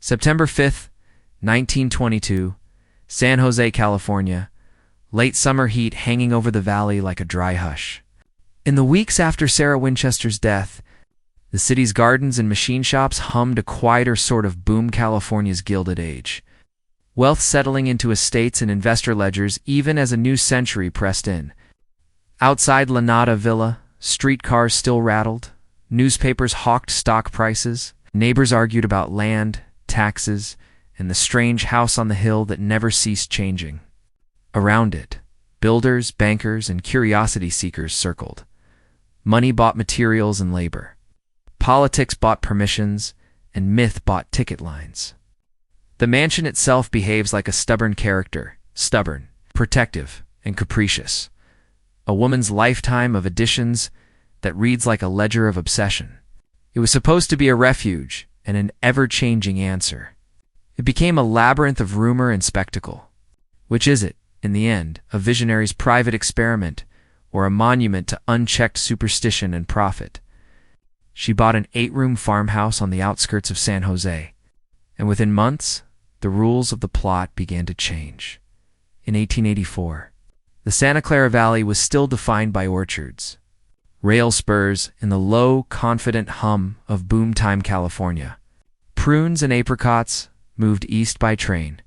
September 5th, 1922, San Jose, California. Late summer heat hanging over the valley like a dry hush. In the weeks after Sarah Winchester's death, the city's gardens and machine shops hummed a quieter sort of boom California's Gilded Age. Wealth settling into estates and investor ledgers even as a new century pressed in. Outside La Nada Villa, streetcars still rattled, newspapers hawked stock prices, neighbors argued about land, taxes, and the strange house on the hill that never ceased changing. Around it, builders, bankers, and curiosity seekers circled. Money bought materials and labor. Politics bought permissions, and myth bought ticket lines. The mansion itself behaves like a stubborn character, stubborn, protective, and capricious. A woman's lifetime of additions that reads like a ledger of obsession. It was supposed to be a refuge and an ever-changing answer. It became a labyrinth of rumor and spectacle. Which is it, in the end, a visionary's private experiment or a monument to unchecked superstition and profit? She bought an 8-room farmhouse on the outskirts of San Jose, and within months, the rules of the plot began to change. In 1884, the Santa Clara Valley was still defined by orchards, rail spurs, and the low, confident hum of boom-time California. Prunes and apricots moved east by train.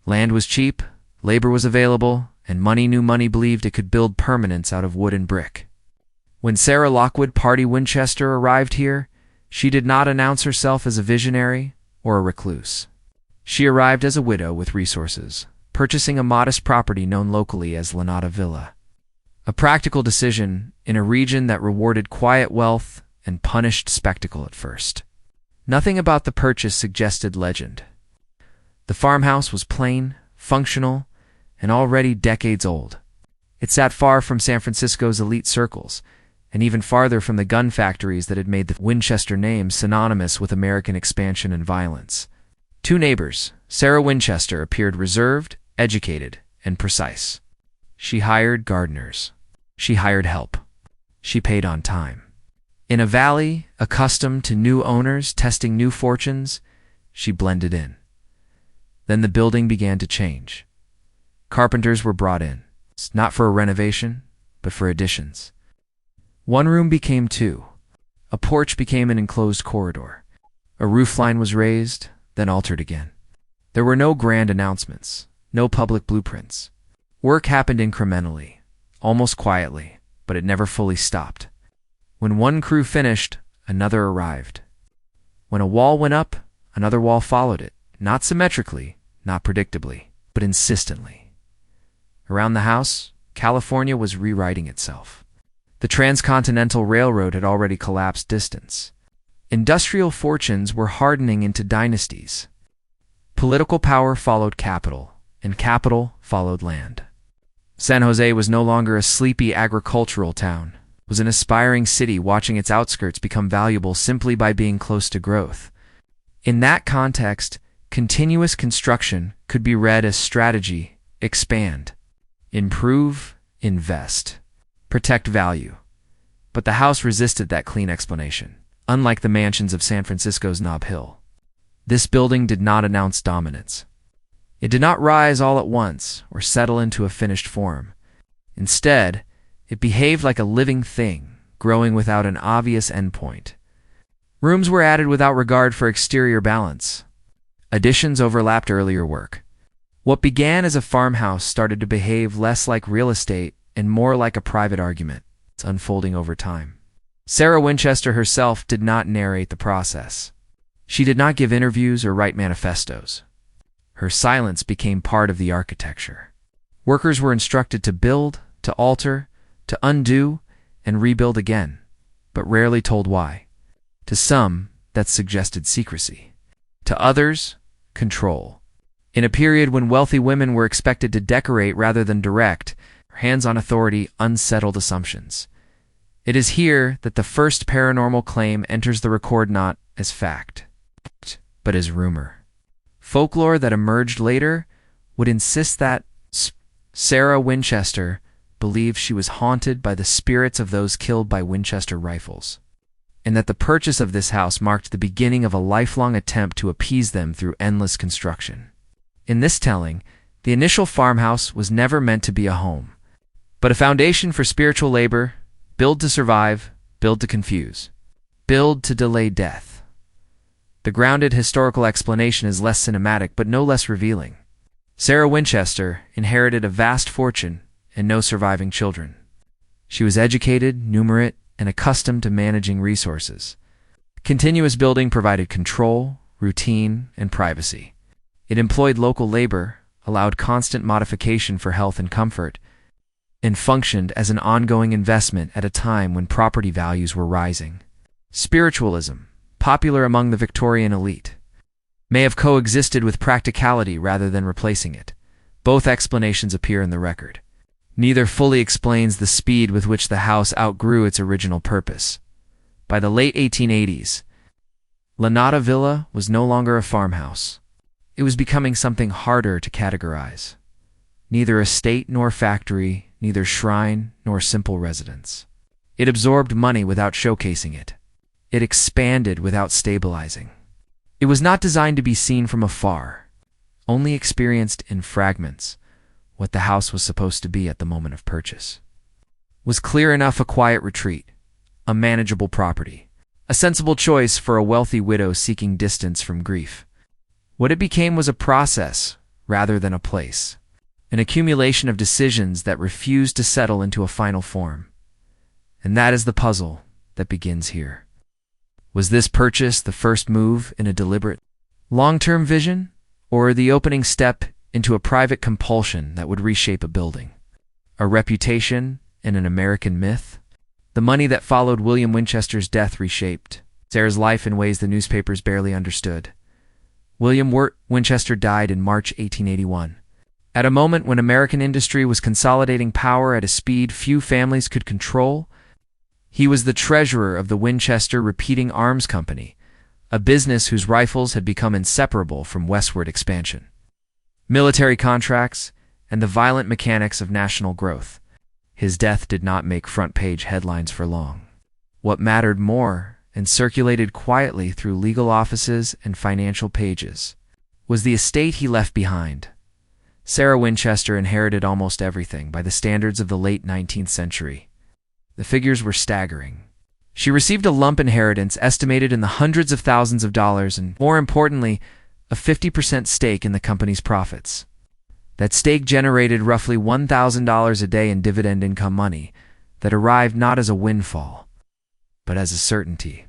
Land was cheap, labor was available, and money knew money believed it could build permanence out of wood and brick. When Sarah Lockwood Pardee Winchester arrived here, she did not announce herself as a visionary or a recluse. She arrived as a widow with resources, purchasing a modest property known locally as La Nada Villa. A practical decision in a region that rewarded quiet wealth and punished spectacle at first. Nothing about the purchase suggested legend. The farmhouse was plain, functional, and already decades old. It sat far from San Francisco's elite circles, and even farther from the gun factories that had made the Winchester name synonymous with American expansion and violence. Two neighbors, Sarah Winchester, appeared reserved, educated, and precise. She hired gardeners. She hired help. She paid on time. In a valley accustomed to new owners testing new fortunes, she blended in. Then the building began to change. Carpenters were brought in, not for a renovation, but for additions. One room became two. A porch became an enclosed corridor. A roofline was raised, then altered again. There were no grand announcements, no public blueprints. Work happened incrementally, almost quietly, but it never fully stopped. When one crew finished, another arrived. When a wall went up, another wall followed it, not symmetrically, not predictably, but insistently. Around the house, California was rewriting itself. The Transcontinental Railroad had already collapsed distance. Industrial fortunes were hardening into dynasties. Political power followed capital, and capital followed land. San Jose was no longer a sleepy agricultural town. It was an aspiring city watching its outskirts become valuable simply by being close to growth. In that context, continuous construction could be read as strategy, expand, improve, invest, protect value. But the house resisted that clean explanation, unlike the mansions of San Francisco's Nob Hill. This building did not announce dominance. It did not rise all at once or settle into a finished form. Instead, it behaved like a living thing, growing without an obvious endpoint. Rooms were added without regard for exterior balance. Additions overlapped earlier work. What began as a farmhouse started to behave less like real estate and more like a private argument. It's unfolding over time. Sarah Winchester herself did not narrate the process. She did not give interviews or write manifestos. Her silence became part of the architecture. Workers were instructed to build, to alter, to undo, and rebuild again, but rarely told why. To some, that suggested secrecy. To others, control. In a period when wealthy women were expected to decorate rather than direct, hands-on authority unsettled assumptions. It is here that the first paranormal claim enters the record not as fact, but as rumor. Folklore that emerged later would insist that Sarah Winchester believed she was haunted by the spirits of those killed by Winchester rifles. and that the purchase of this house marked the beginning of a lifelong attempt to appease them through endless construction. In this telling, the initial farmhouse was never meant to be a home, but a foundation for spiritual labor. Build to survive, build to confuse, build to delay death. The grounded historical explanation is less cinematic but no less revealing. Sarah Winchester inherited a vast fortune and no surviving children. She was educated, numerate, and accustomed to managing resources. Continuous building provided control, routine, and privacy. It employed local labor, allowed constant modification for health and comfort, and functioned as an ongoing investment at a time when property values were rising. Spiritualism, popular among the Victorian elite, may have coexisted with practicality rather than replacing it. Both explanations appear in the record. Neither fully explains the speed with which the house outgrew its original purpose. By the late 1880s, Lanata Villa was no longer a farmhouse. It was becoming something harder to categorize. Neither estate nor factory, neither shrine nor simple residence. It absorbed money without showcasing it. It expanded without stabilizing. It was not designed to be seen from afar, only experienced in fragments. What the house was supposed to be at the moment of purchase was clear enough a quiet retreat, a manageable property, a sensible choice for a wealthy widow seeking distance from grief. What it became was a process rather than a place, an accumulation of decisions that refused to settle into a final form. And that is the puzzle that begins here. Was this purchase the first move in a deliberate, long-term vision, or the opening step into a private compulsion that would reshape a building? A reputation and an American myth? The money that followed William Winchester's death reshaped Sarah's life in ways the newspapers barely understood. William Winchester died in March 1881. At a moment when American industry was consolidating power at a speed few families could control. He was the treasurer of the Winchester Repeating Arms Company, a business whose rifles had become inseparable from westward expansion, military contracts, and the violent mechanics of national growth. His death did not make front-page headlines for long. What mattered more, and circulated quietly through legal offices and financial pages, was the estate he left behind. Sarah Winchester inherited almost everything by the standards of the late 19th century. The figures were staggering. She received a lump inheritance estimated in the hundreds of thousands of dollars and, more importantly, a 50% stake in the company's profits. That stake generated roughly $1,000 a day in dividend income money that arrived not as a windfall, but as a certainty.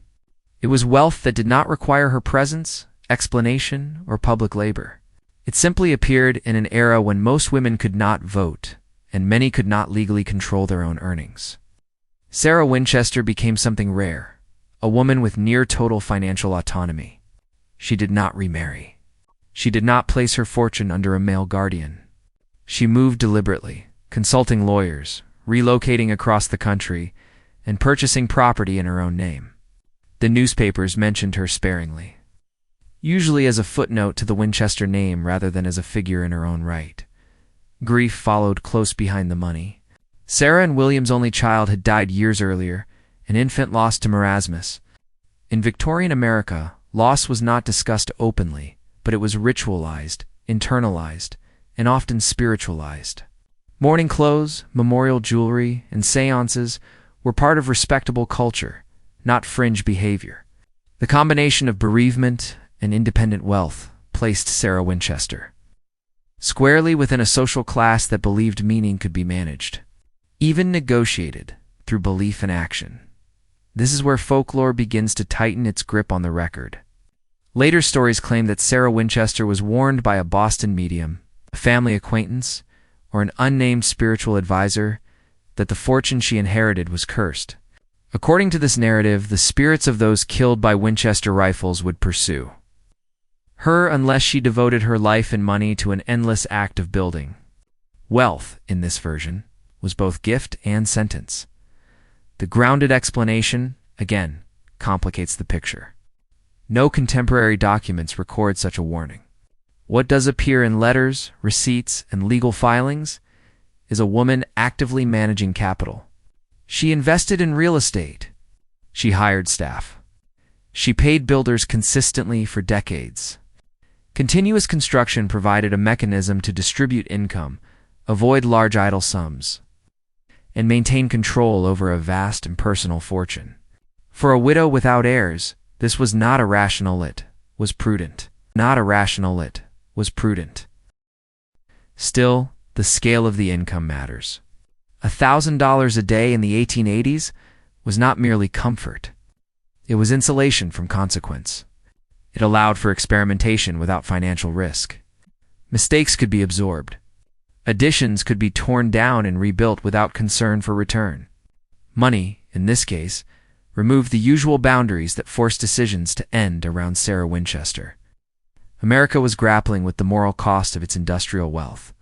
It was wealth that did not require her presence, explanation, or public labor. It simply appeared in an era when most women could not vote, and many could not legally control their own earnings. Sarah Winchester became something rare, a woman with near-total financial autonomy. She did not remarry. She did not place her fortune under a male guardian. She moved deliberately, consulting lawyers, relocating across the country, and purchasing property in her own name. The newspapers mentioned her sparingly, usually as a footnote to the Winchester name rather than as a figure in her own right. Grief followed close behind the money. Sarah and William's only child had died years earlier, an infant lost to marasmus. In Victorian America, loss was not discussed openly, but it was ritualized, internalized, and often spiritualized. Mourning clothes, memorial jewelry, and seances were part of respectable culture, not fringe behavior. The combination of bereavement and independent wealth placed Sarah Winchester squarely within a social class that believed meaning could be managed, even negotiated, through belief and action. This is where folklore begins to tighten its grip on the record. Later stories claim that Sarah Winchester was warned by a Boston medium, a family acquaintance, or an unnamed spiritual advisor that the fortune she inherited was cursed. According to this narrative, the spirits of those killed by Winchester rifles would pursue her unless she devoted her life and money to an endless act of building. Wealth, in this version, was both gift and sentence. The grounded explanation, again, complicates the picture. No contemporary documents record such a warning. What does appear in letters, receipts, and legal filings is a woman actively managing capital. She invested in real estate. She hired staff. She paid builders consistently for decades. Continuous construction provided a mechanism to distribute income, avoid large idle sums, and maintain control over a vast and personal fortune. For a widow without heirs, this was not irrational, it was prudent. Not irrational, it was prudent. Still, the scale of the income matters. $1,000 a day in the 1880s was not merely comfort. It was insulation from consequence. It allowed for experimentation without financial risk. Mistakes could be absorbed. Additions could be torn down and rebuilt without concern for return. Money, in this case, removed the usual boundaries that forced decisions to end around Sarah Winchester. America was grappling with the moral cost of its industrial wealth.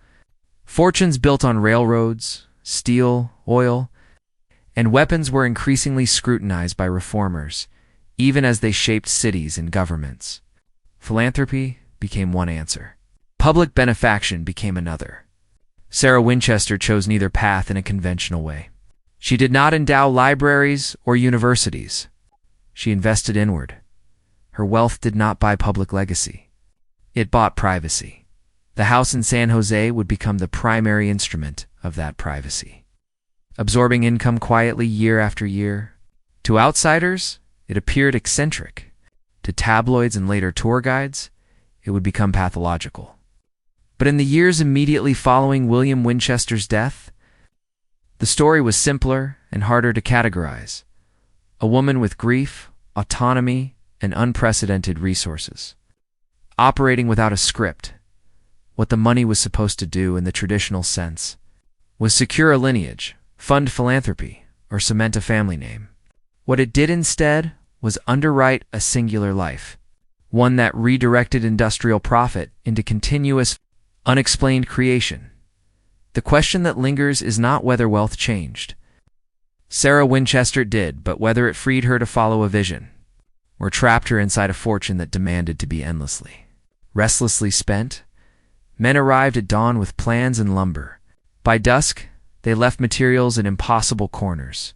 Fortunes built on railroads, steel, oil, and weapons were increasingly scrutinized by reformers, even as they shaped cities and governments. Philanthropy became one answer. Public benefaction became another. Sarah Winchester chose neither path in a conventional way. She did not endow libraries or universities. She invested inward. Her wealth did not buy public legacy. It bought privacy. The house in San Jose would become the primary instrument of that privacy. Absorbing income quietly year after year. To outsiders, it appeared eccentric. To tabloids and later tour guides, it would become pathological. But in the years immediately following William Winchester's death, the story was simpler and harder to categorize. A woman with grief, autonomy, and unprecedented resources. Operating without a script, what the money was supposed to do in the traditional sense was secure a lineage, fund philanthropy, or cement a family name. What it did instead was underwrite a singular life, one that redirected industrial profit into continuous, unexplained creation. The question that lingers is not whether wealth changed. Sarah Winchester did, but whether it freed her to follow a vision, or trapped her inside a fortune that demanded to be endlessly, restlessly spent. Men arrived at dawn with plans and lumber. By dusk, they left materials in impossible corners.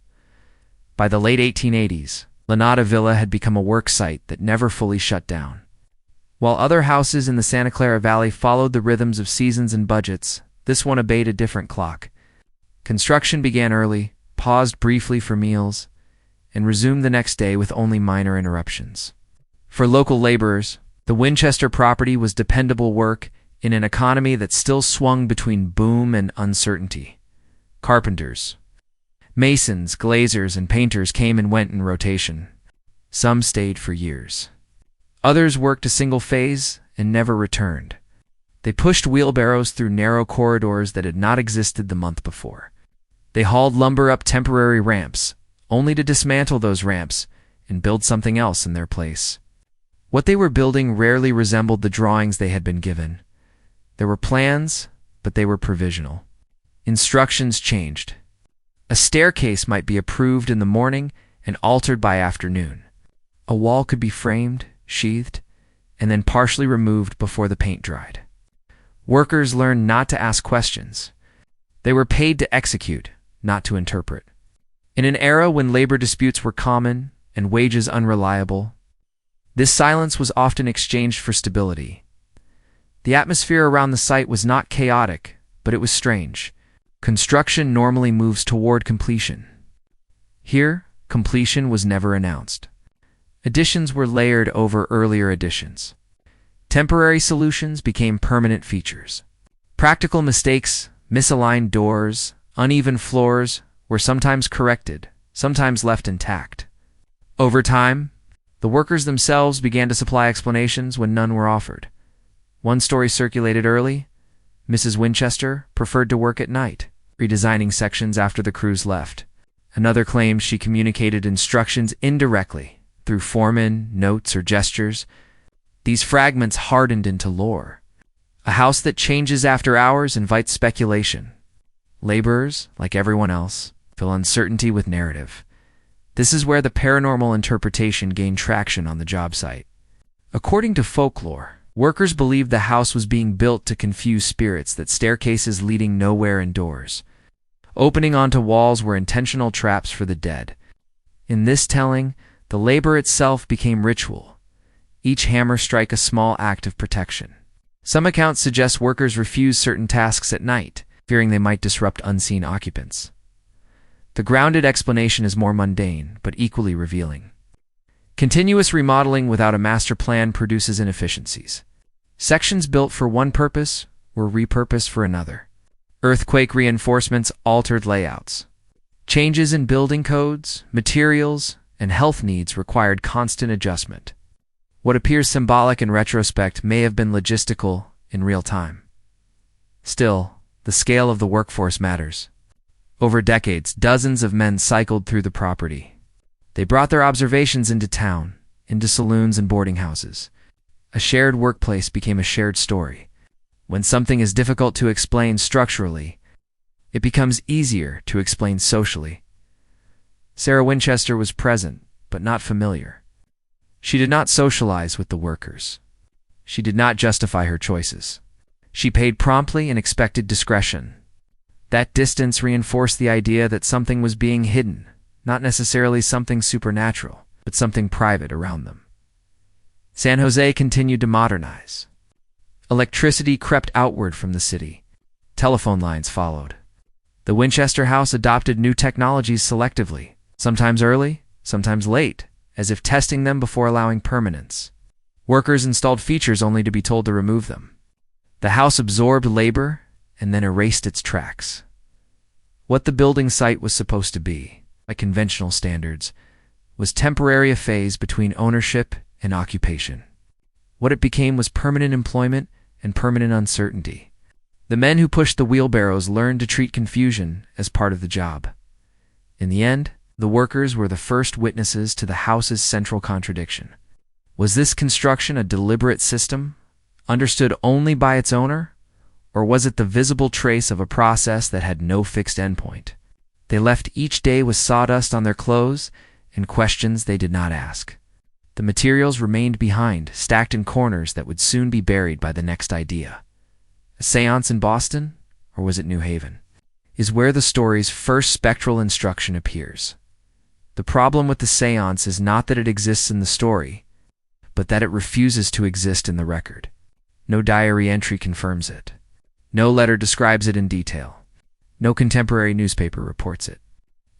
By the late 1880s, Lanata Villa had become a work site that never fully shut down. While other houses in the Santa Clara Valley followed the rhythms of seasons and budgets, this one obeyed a different clock. Construction began early, paused briefly for meals, and resumed the next day with only minor interruptions. For local laborers, the Winchester property was dependable work in an economy that still swung between boom and uncertainty. Carpenters, masons, glaziers, and painters came and went in rotation. Some stayed for years. Others worked a single phase and never returned. They pushed wheelbarrows through narrow corridors that had not existed the month before. They hauled lumber up temporary ramps, only to dismantle those ramps and build something else in their place. What they were building rarely resembled the drawings they had been given. There were plans, but they were provisional. Instructions changed. A staircase might be approved in the morning and altered by afternoon. A wall could be framed, sheathed, and then partially removed before the paint dried. Workers learned not to ask questions. They were paid to execute, not to interpret. In an era when labor disputes were common and wages unreliable, this silence was often exchanged for stability. The atmosphere around the site was not chaotic, but it was strange. Construction normally moves toward completion. Here, completion was never announced. Additions were layered over earlier additions. Temporary solutions became permanent features. Practical mistakes, misaligned doors, uneven floors were sometimes corrected, sometimes left intact. Over time, the workers themselves began to supply explanations when none were offered. One story circulated early. Mrs. Winchester preferred to work at night, redesigning sections after the crews left. Another claimed she communicated instructions indirectly, through foremen, notes, or gestures. These fragments hardened into lore. A house that changes after hours invites speculation. Laborers, like everyone else, fill uncertainty with narrative. This is where the paranormal interpretation gained traction on the job site. According to folklore, workers believed the house was being built to confuse spirits, that staircases leading nowhere and doors opening onto walls were intentional traps for the dead. In this telling, the labor itself became ritual, each hammer strike a small act of protection. Some accounts suggest workers refused certain tasks at night, fearing they might disrupt unseen occupants. The grounded explanation is more mundane, but equally revealing. Continuous remodeling without a master plan produces inefficiencies. Sections built for one purpose were repurposed for another. Earthquake reinforcements altered layouts. Changes in building codes, materials, and health needs required constant adjustment. What appears symbolic in retrospect may have been logistical in real time. Still, the scale of the workforce matters. Over decades, dozens of men cycled through the property. They brought their observations into town, into saloons and boarding houses. A shared workplace became a shared story. When something is difficult to explain structurally, it becomes easier to explain socially. Sarah Winchester was present, but not familiar. She did not socialize with the workers. She did not justify her choices. She paid promptly and expected discretion. That distance reinforced the idea that something was being hidden, not necessarily something supernatural, but something private around them. San Jose continued to modernize. Electricity crept outward from the city. Telephone lines followed. The Winchester house adopted new technologies selectively, sometimes early, sometimes late, as if testing them before allowing permanence. Workers installed features only to be told to remove them. The house absorbed labor and then erased its tracks. What the building site was supposed to be, by conventional standards, was temporary a phase between ownership and occupation. What it became was permanent employment and permanent uncertainty. The men who pushed the wheelbarrows learned to treat confusion as part of the job. In the end, the workers were the first witnesses to the house's central contradiction. Was this construction a deliberate system, understood only by its owner, or was it the visible trace of a process that had no fixed endpoint? They left each day with sawdust on their clothes and questions they did not ask. The materials remained behind, stacked in corners that would soon be buried by the next idea. A seance in Boston, or was it New Haven, is where the story's first spectral instruction appears. The problem with the seance is not that it exists in the story, but that it refuses to exist in the record. No diary entry confirms it. No letter describes it in detail. No contemporary newspaper reports it.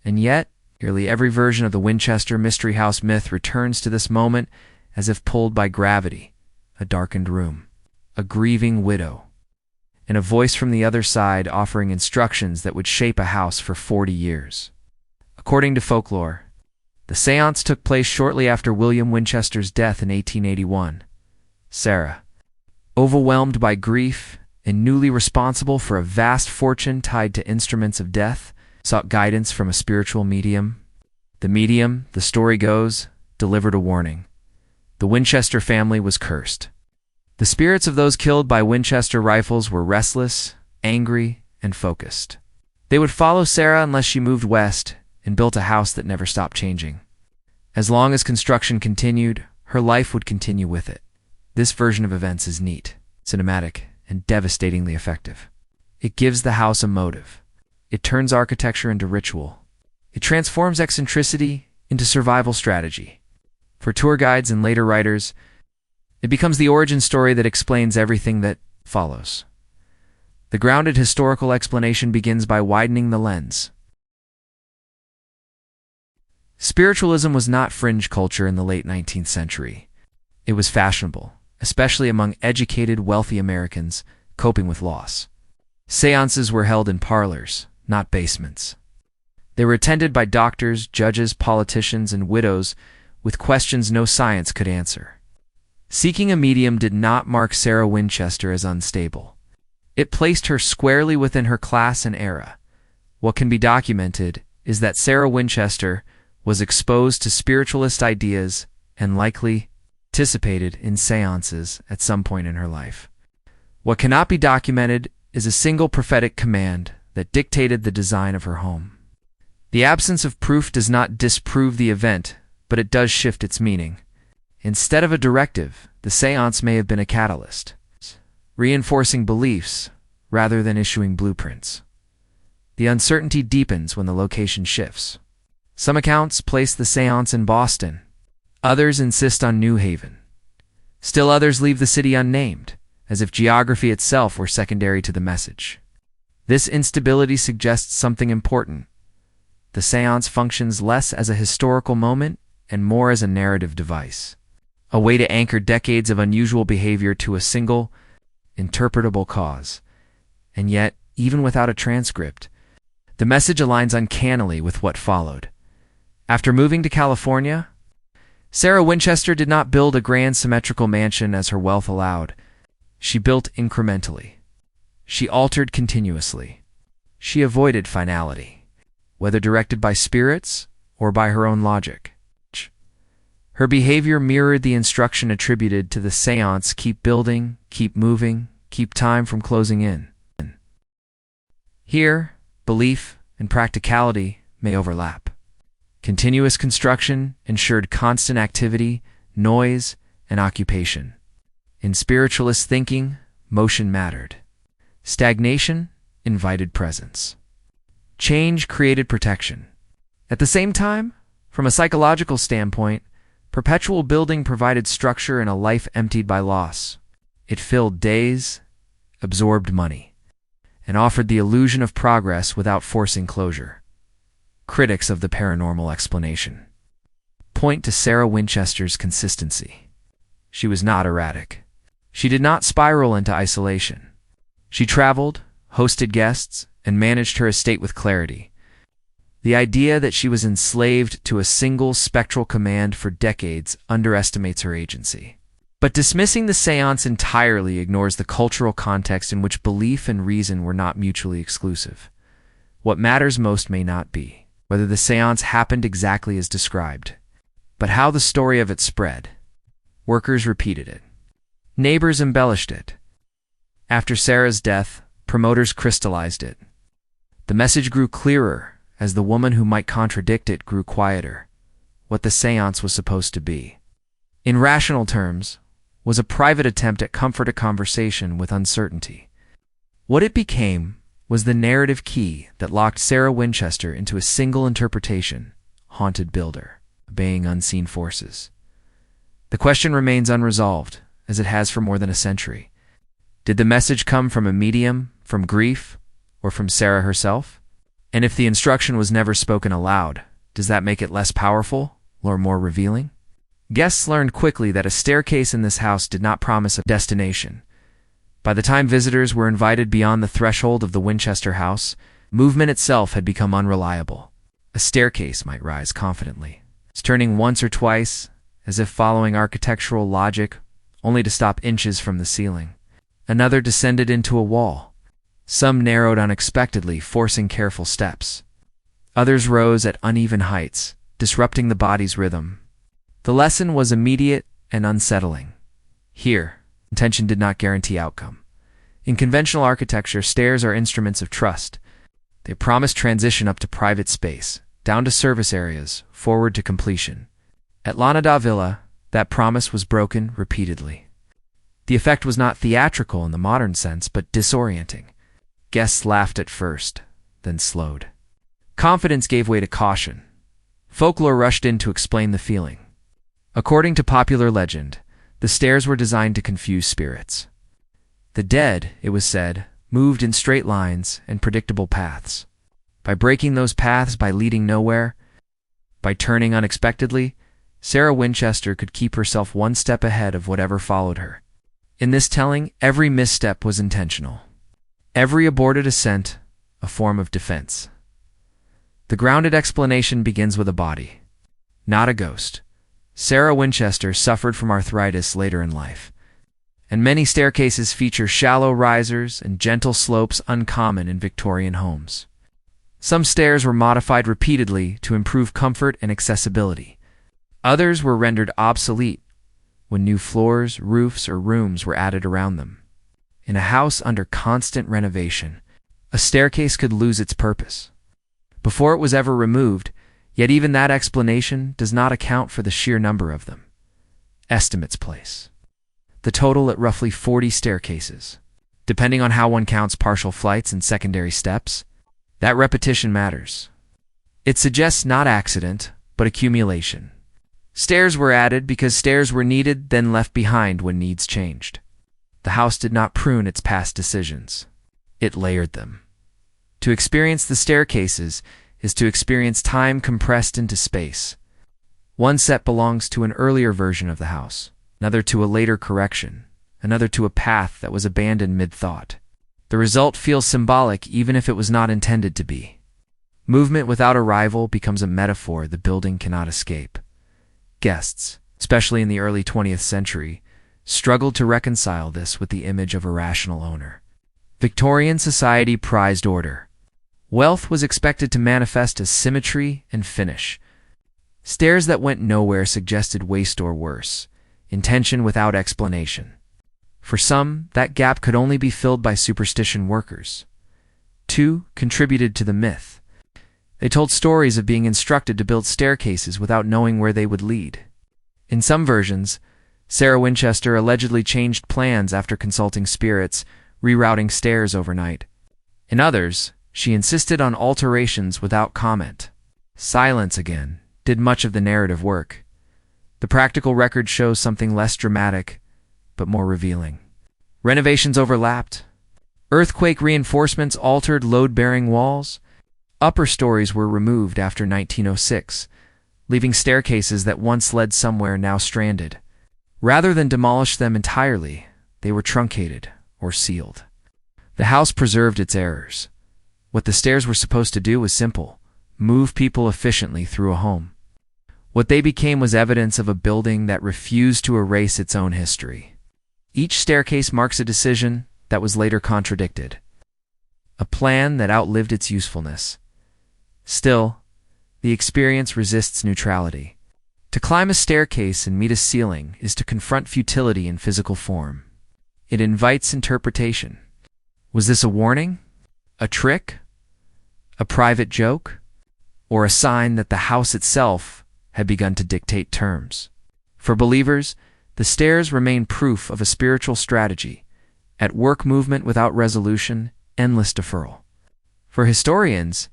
And yet, nearly every version of the Winchester Mystery House myth returns to this moment as if pulled by gravity. A darkened room, a grieving widow, and a voice from the other side offering instructions that would shape a house for 40 years. According to folklore, the seance took place shortly after William Winchester's death in 1881. Sarah, overwhelmed by grief and newly responsible for a vast fortune tied to instruments of death, sought guidance from a spiritual medium. The medium, the story goes, delivered a warning. The Winchester family was cursed. The spirits of those killed by Winchester rifles were restless, angry, and focused. They would follow Sarah unless she moved west and built a house that never stopped changing. As long as construction continued, her life would continue with it. This version of events is neat, cinematic, and devastatingly effective. It gives the house a motive. It turns architecture into ritual. It transforms eccentricity into survival strategy. For tour guides and later writers, it becomes the origin story that explains everything that follows. The grounded historical explanation begins by widening the lens. Spiritualism was not fringe culture in the late 19th century. It was fashionable, especially among educated, wealthy Americans coping with loss. Seances were held in parlors, not basements. They were attended by doctors, judges, politicians, and widows with questions no science could answer. Seeking a medium did not mark Sarah Winchester as unstable. It placed her squarely within her class and era. What can be documented is that Sarah Winchester was exposed to spiritualist ideas and likely participated in seances at some point in her life. What cannot be documented is a single prophetic command that dictated the design of her home. The absence of proof does not disprove the event, but it does shift its meaning. Instead of a directive, the seance may have been a catalyst, reinforcing beliefs rather than issuing blueprints. The uncertainty deepens when the location shifts. Some accounts place the seance in Boston. Others insist on New Haven. Still others leave the city unnamed, as if geography itself were secondary to the message. This instability suggests something important. The seance functions less as a historical moment and more as a narrative device, a way to anchor decades of unusual behavior to a single, interpretable cause. And yet, even without a transcript, the message aligns uncannily with what followed. After moving to California, Sarah Winchester did not build a grand symmetrical mansion as her wealth allowed. She built incrementally. She altered continuously. She avoided finality, whether directed by spirits or by her own logic. Her behavior mirrored the instruction attributed to the seance: keep building, keep moving, keep time from closing in. Here, belief and practicality may overlap. Continuous construction ensured constant activity, noise, and occupation. In spiritualist thinking, motion mattered. Stagnation invited presence. Change created protection. At the same time, from a psychological standpoint, perpetual building provided structure in a life emptied by loss. It filled days, absorbed money, and offered the illusion of progress without forcing closure. Critics of the paranormal explanation point to Sarah Winchester's consistency. She was not erratic. She did not spiral into isolation. She traveled, hosted guests, and managed her estate with clarity. The idea that she was enslaved to a single spectral command for decades underestimates her agency. But dismissing the seance entirely ignores the cultural context in which belief and reason were not mutually exclusive. What matters most may not be whether the seance happened exactly as described, but how the story of it spread. Workers repeated it. Neighbors embellished it. After Sarah's death, promoters crystallized it. The message grew clearer as the woman who might contradict it grew quieter. What the seance was supposed to be, in rational terms, was a private attempt at comfort a conversation with uncertainty. What it became was the narrative key that locked Sarah Winchester into a single interpretation: haunted builder, obeying unseen forces. The question remains unresolved, as it has for more than a century. Did the message come from a medium, from grief, or from Sarah herself? And if the instruction was never spoken aloud, does that make it less powerful or more revealing? Guests learned quickly that a staircase in this house did not promise a destination. By the time visitors were invited beyond the threshold of the Winchester house, movement itself had become unreliable. A staircase might rise confidently, turning once or twice, as if following architectural logic, only to stop inches from the ceiling. Another descended into a wall. Some narrowed unexpectedly, forcing careful steps. Others rose at uneven heights, disrupting the body's rhythm. The lesson was immediate and unsettling. Here, intention did not guarantee outcome. In conventional architecture, stairs are instruments of trust. They promise transition up to private space, down to service areas, forward to completion. At Lana da Villa, that promise was broken repeatedly. The effect was not theatrical in the modern sense, but disorienting. Guests laughed at first, then slowed. Confidence gave way to caution. Folklore rushed in to explain the feeling. According to popular legend, the stairs were designed to confuse spirits. The dead, it was said, moved in straight lines and predictable paths. By breaking those paths, by leading nowhere, by turning unexpectedly, Sarah Winchester could keep herself one step ahead of whatever followed her. In this telling, every misstep was intentional. Every aborted ascent, a form of defense. The grounded explanation begins with a body, not a ghost. Sarah Winchester suffered from arthritis later in life, and many staircases feature shallow risers and gentle slopes uncommon in Victorian homes. Some stairs were modified repeatedly to improve comfort and accessibility. Others were rendered obsolete when new floors, roofs, or rooms were added around them. In a house under constant renovation, a staircase could lose its purpose before it was ever removed, yet even that explanation does not account for the sheer number of them. Estimates place the total at roughly 40 staircases. Depending on how one counts partial flights and secondary steps, that repetition matters. It suggests not accident, but accumulation. Stairs were added because stairs were needed, then left behind when needs changed. The house did not prune its past decisions. It layered them. To experience the staircases is to experience time compressed into space. One set belongs to an earlier version of the house, another to a later correction, another to a path that was abandoned mid-thought. The result feels symbolic even if it was not intended to be. Movement without arrival becomes a metaphor the building cannot escape. Guests, especially in the early 20th century, struggled to reconcile this with the image of a rational owner. Victorian society prized order. Wealth was expected to manifest as symmetry and finish. Stairs that went nowhere suggested waste or worse, intention without explanation. For some, that gap could only be filled by superstition workers. Two contributed to the myth. They told stories of being instructed to build staircases without knowing where they would lead. In some versions, Sarah Winchester allegedly changed plans after consulting spirits, rerouting stairs overnight. In others, she insisted on alterations without comment. Silence, again, did much of the narrative work. The practical record shows something less dramatic, but more revealing. Renovations overlapped. Earthquake reinforcements altered load-bearing walls. Upper stories were removed after 1906, leaving staircases that once led somewhere now stranded. Rather than demolish them entirely, they were truncated or sealed. The house preserved its errors. What the stairs were supposed to do was simple: move people efficiently through a home. What they became was evidence of a building that refused to erase its own history. Each staircase marks a decision that was later contradicted, a plan that outlived its usefulness. Still, the experience resists neutrality. To climb a staircase and meet a ceiling is to confront futility in physical form. It invites interpretation. Was this a warning? A trick? A private joke? Or a sign that the house itself had begun to dictate terms? For believers, the stairs remain proof of a spiritual strategy, at work movement without resolution, endless deferral. For historians,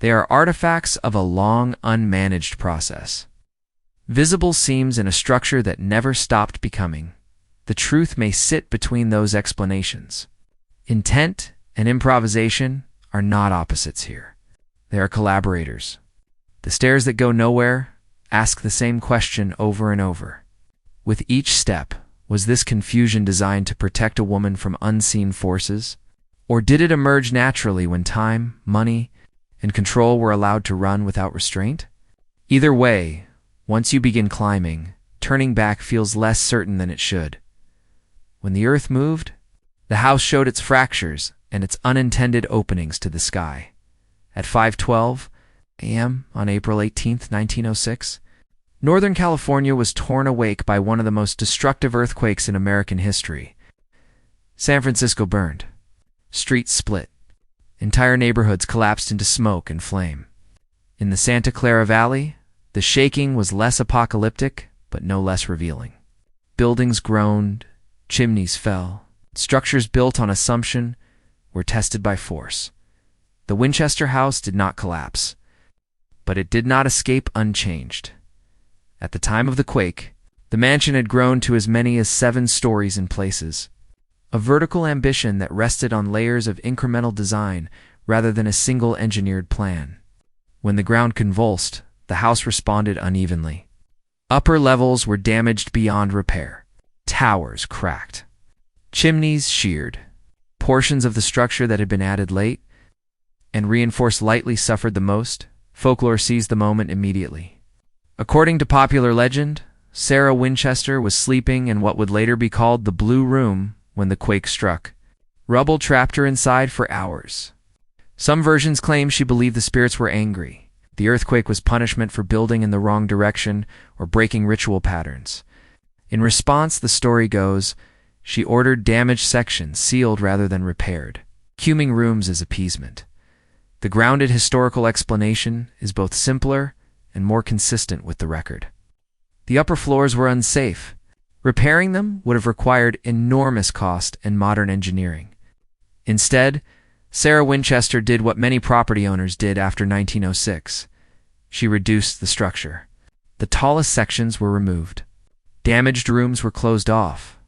they are artifacts of a long, unmanaged process. Visible seams in a structure that never stopped becoming. The truth may sit between those explanations. Intent and improvisation are not opposites here. They are collaborators. The stairs that go nowhere ask the same question over and over. With each step, was this confusion designed to protect a woman from unseen forces? Or did it emerge naturally when time, money, and control were allowed to run without restraint? Either way, once you begin climbing, turning back feels less certain than it should. When the earth moved, the house showed its fractures and its unintended openings to the sky. At 5:12 a.m. on April 18, 1906, Northern California was torn awake by one of the most destructive earthquakes in American history. San Francisco burned. Streets split. Entire neighborhoods collapsed into smoke and flame. In the Santa Clara Valley, the shaking was less apocalyptic, but no less revealing. Buildings groaned, chimneys fell. Structures built on assumption were tested by force. The Winchester house did not collapse, but it did not escape unchanged. At the time of the quake, the mansion had grown to as many as 7 stories in places, a vertical ambition that rested on layers of incremental design rather than a single engineered plan. When the ground convulsed, the house responded unevenly. Upper levels were damaged beyond repair. Towers cracked. Chimneys sheared. Portions of the structure that had been added late and reinforced lightly suffered the most. Folklore seized the moment immediately. According to popular legend, Sarah Winchester was sleeping in what would later be called the Blue Room when the quake struck. Rubble trapped her inside for hours. Some versions claim she believed the spirits were angry. The earthquake was punishment for building in the wrong direction or breaking ritual patterns. In response, the story goes, she ordered damaged sections sealed rather than repaired, cuming rooms as appeasement. The grounded historical explanation is both simpler and more consistent with the record. The upper floors were unsafe. Repairing them would have required enormous cost and modern engineering. Instead, Sarah Winchester did what many property owners did after 1906. She reduced the structure. The tallest sections were removed. Damaged rooms were closed off.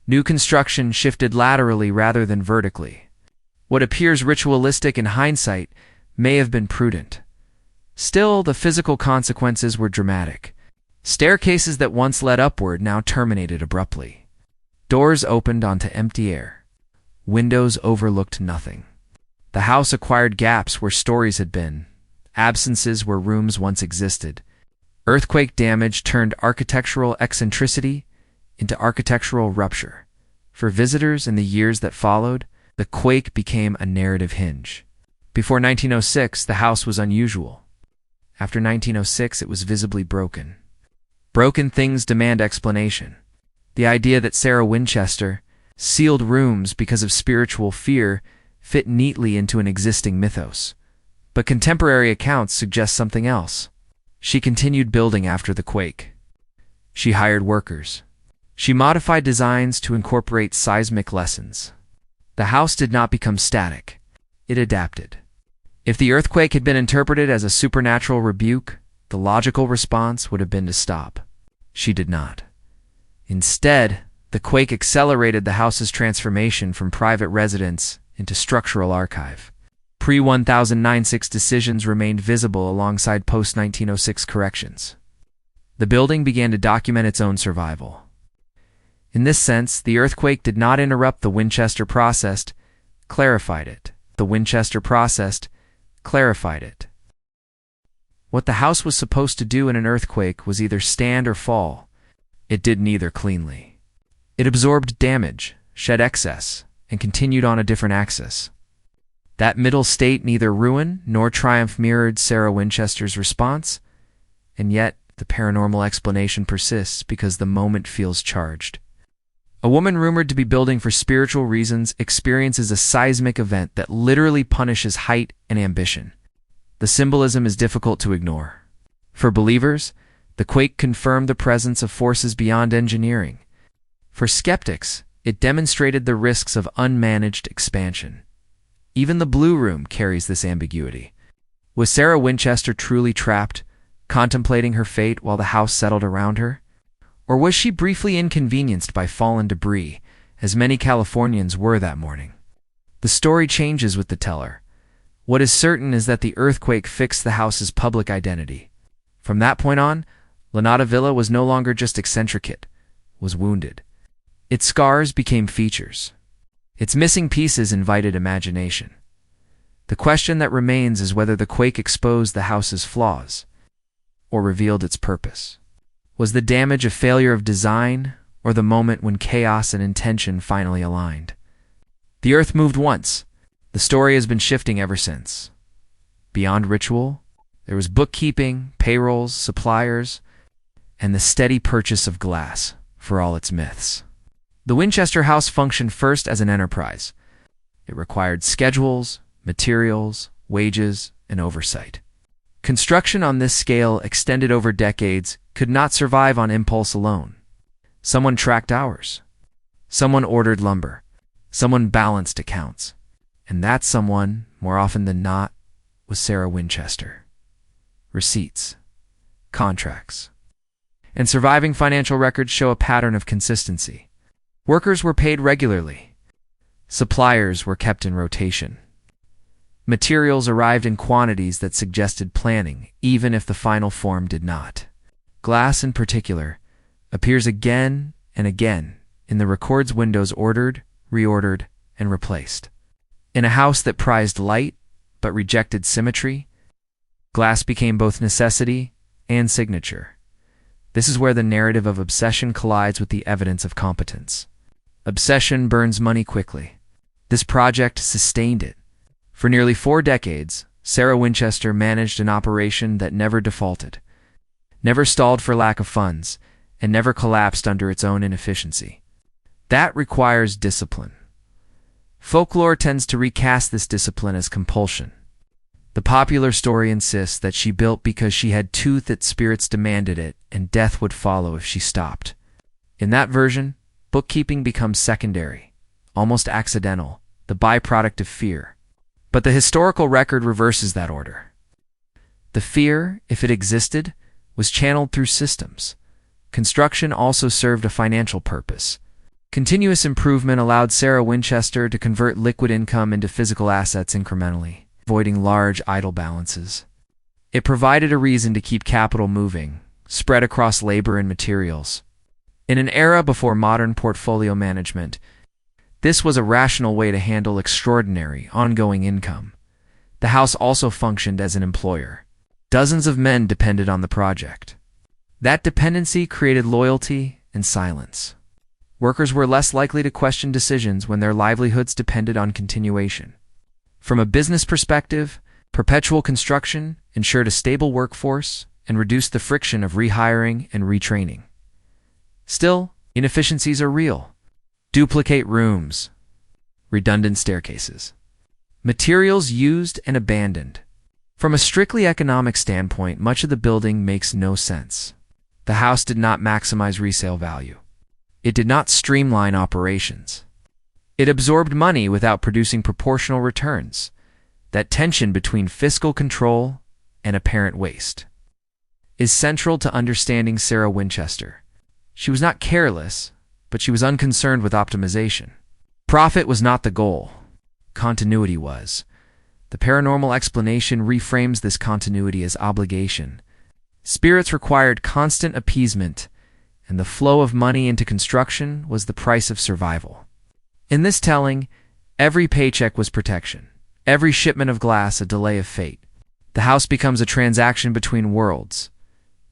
New construction shifted laterally rather than vertically. What appears ritualistic in hindsight may have been prudent. Still, the physical consequences were dramatic. Staircases that once led upward now terminated abruptly. Doors opened onto empty air. Windows overlooked nothing. The house acquired gaps where stories had been, absences where rooms once existed. Earthquake damage turned architectural eccentricity into architectural rupture. For visitors in the years that followed, the quake became a narrative hinge. Before 1906, the house was unusual. After 1906, it was visibly broken. Broken things demand explanation. The idea that Sarah Winchester sealed rooms because of spiritual fear fit neatly into an existing mythos. But contemporary accounts suggest something else. She continued building after the quake. She hired workers. She modified designs to incorporate seismic lessons. The house did not become static. It adapted. If the earthquake had been interpreted as a supernatural rebuke, the logical response would have been to stop. She did not. Instead, the quake accelerated the house's transformation from private residence into structural archive. Pre-1096 decisions remained visible alongside post-1906 corrections. The building began to document its own survival. In this sense, the earthquake did not interrupt the Winchester process, clarified it. The Winchester process clarified it. What the house was supposed to do in an earthquake was either stand or fall. It did neither cleanly. It absorbed damage, shed excess, and continued on a different axis. That middle state neither ruin nor triumph mirrored Sarah Winchester's response, and yet the paranormal explanation persists because the moment feels charged. A woman rumored to be building for spiritual reasons experiences a seismic event that literally punishes height and ambition. The symbolism is difficult to ignore. For believers, the quake confirmed the presence of forces beyond engineering. For skeptics, it demonstrated the risks of unmanaged expansion. Even the Blue Room carries this ambiguity. Was Sarah Winchester truly trapped, contemplating her fate while the house settled around her? Or was she briefly inconvenienced by fallen debris, as many Californians were that morning? The story changes with the teller. What is certain is that the earthquake fixed the house's public identity. From that point on, Lanata Villa was no longer just eccentric, was wounded. Its scars became features. Its missing pieces invited imagination. The question that remains is whether the quake exposed the house's flaws or revealed its purpose. Was the damage a failure of design or the moment when chaos and intention finally aligned? The earth moved once. The story has been shifting ever since. Beyond ritual, there was bookkeeping, payrolls, suppliers, and the steady purchase of glass for all its myths. The Winchester house functioned first as an enterprise. It required schedules, materials, wages, and oversight. Construction on this scale, extended over decades, could not survive on impulse alone. Someone tracked hours. Someone ordered lumber. Someone balanced accounts. And that someone, more often than not, was Sarah Winchester. Receipts, contracts, and surviving financial records show a pattern of consistency. Workers were paid regularly. Suppliers were kept in rotation. Materials arrived in quantities that suggested planning, even if the final form did not. Glass, in particular, appears again and again in the records windows ordered, reordered, and replaced. In a house that prized light but rejected symmetry, glass became both necessity and signature. This is where the narrative of obsession collides with the evidence of competence. Obsession burns money quickly. This project sustained it. For nearly 4 decades, Sarah Winchester managed an operation that never defaulted, never stalled for lack of funds, and never collapsed under its own inefficiency. That requires discipline. Folklore tends to recast this discipline as compulsion. The popular story insists that she built because she had tooth that spirits demanded it, and death would follow if she stopped. In that version, bookkeeping becomes secondary, almost accidental, the byproduct of fear. But the historical record reverses that order. The fear, if it existed, was channeled through systems. Construction also served a financial purpose. Continuous improvement allowed Sarah Winchester to convert liquid income into physical assets incrementally, avoiding large idle balances. It provided a reason to keep capital moving, spread across labor and materials. In an era before modern portfolio management, this was a rational way to handle extraordinary, ongoing income. The house also functioned as an employer. Dozens of men depended on the project. That dependency created loyalty and silence. Workers were less likely to question decisions when their livelihoods depended on continuation. From a business perspective, perpetual construction ensured a stable workforce and reduced the friction of rehiring and retraining. Still, inefficiencies are real. Duplicate rooms, redundant staircases, materials used and abandoned. From a strictly economic standpoint, much of the building makes no sense. The house did not maximize resale value. It did not streamline operations. It absorbed money without producing proportional returns. That tension between fiscal control and apparent waste is central to understanding Sarah Winchester. She was not careless, but she was unconcerned with optimization. Profit was not the goal. Continuity was. The paranormal explanation reframes this continuity as obligation. Spirits required constant appeasement, and the flow of money into construction was the price of survival. In this telling, every paycheck was protection, every shipment of glass a delay of fate. The house becomes a transaction between worlds.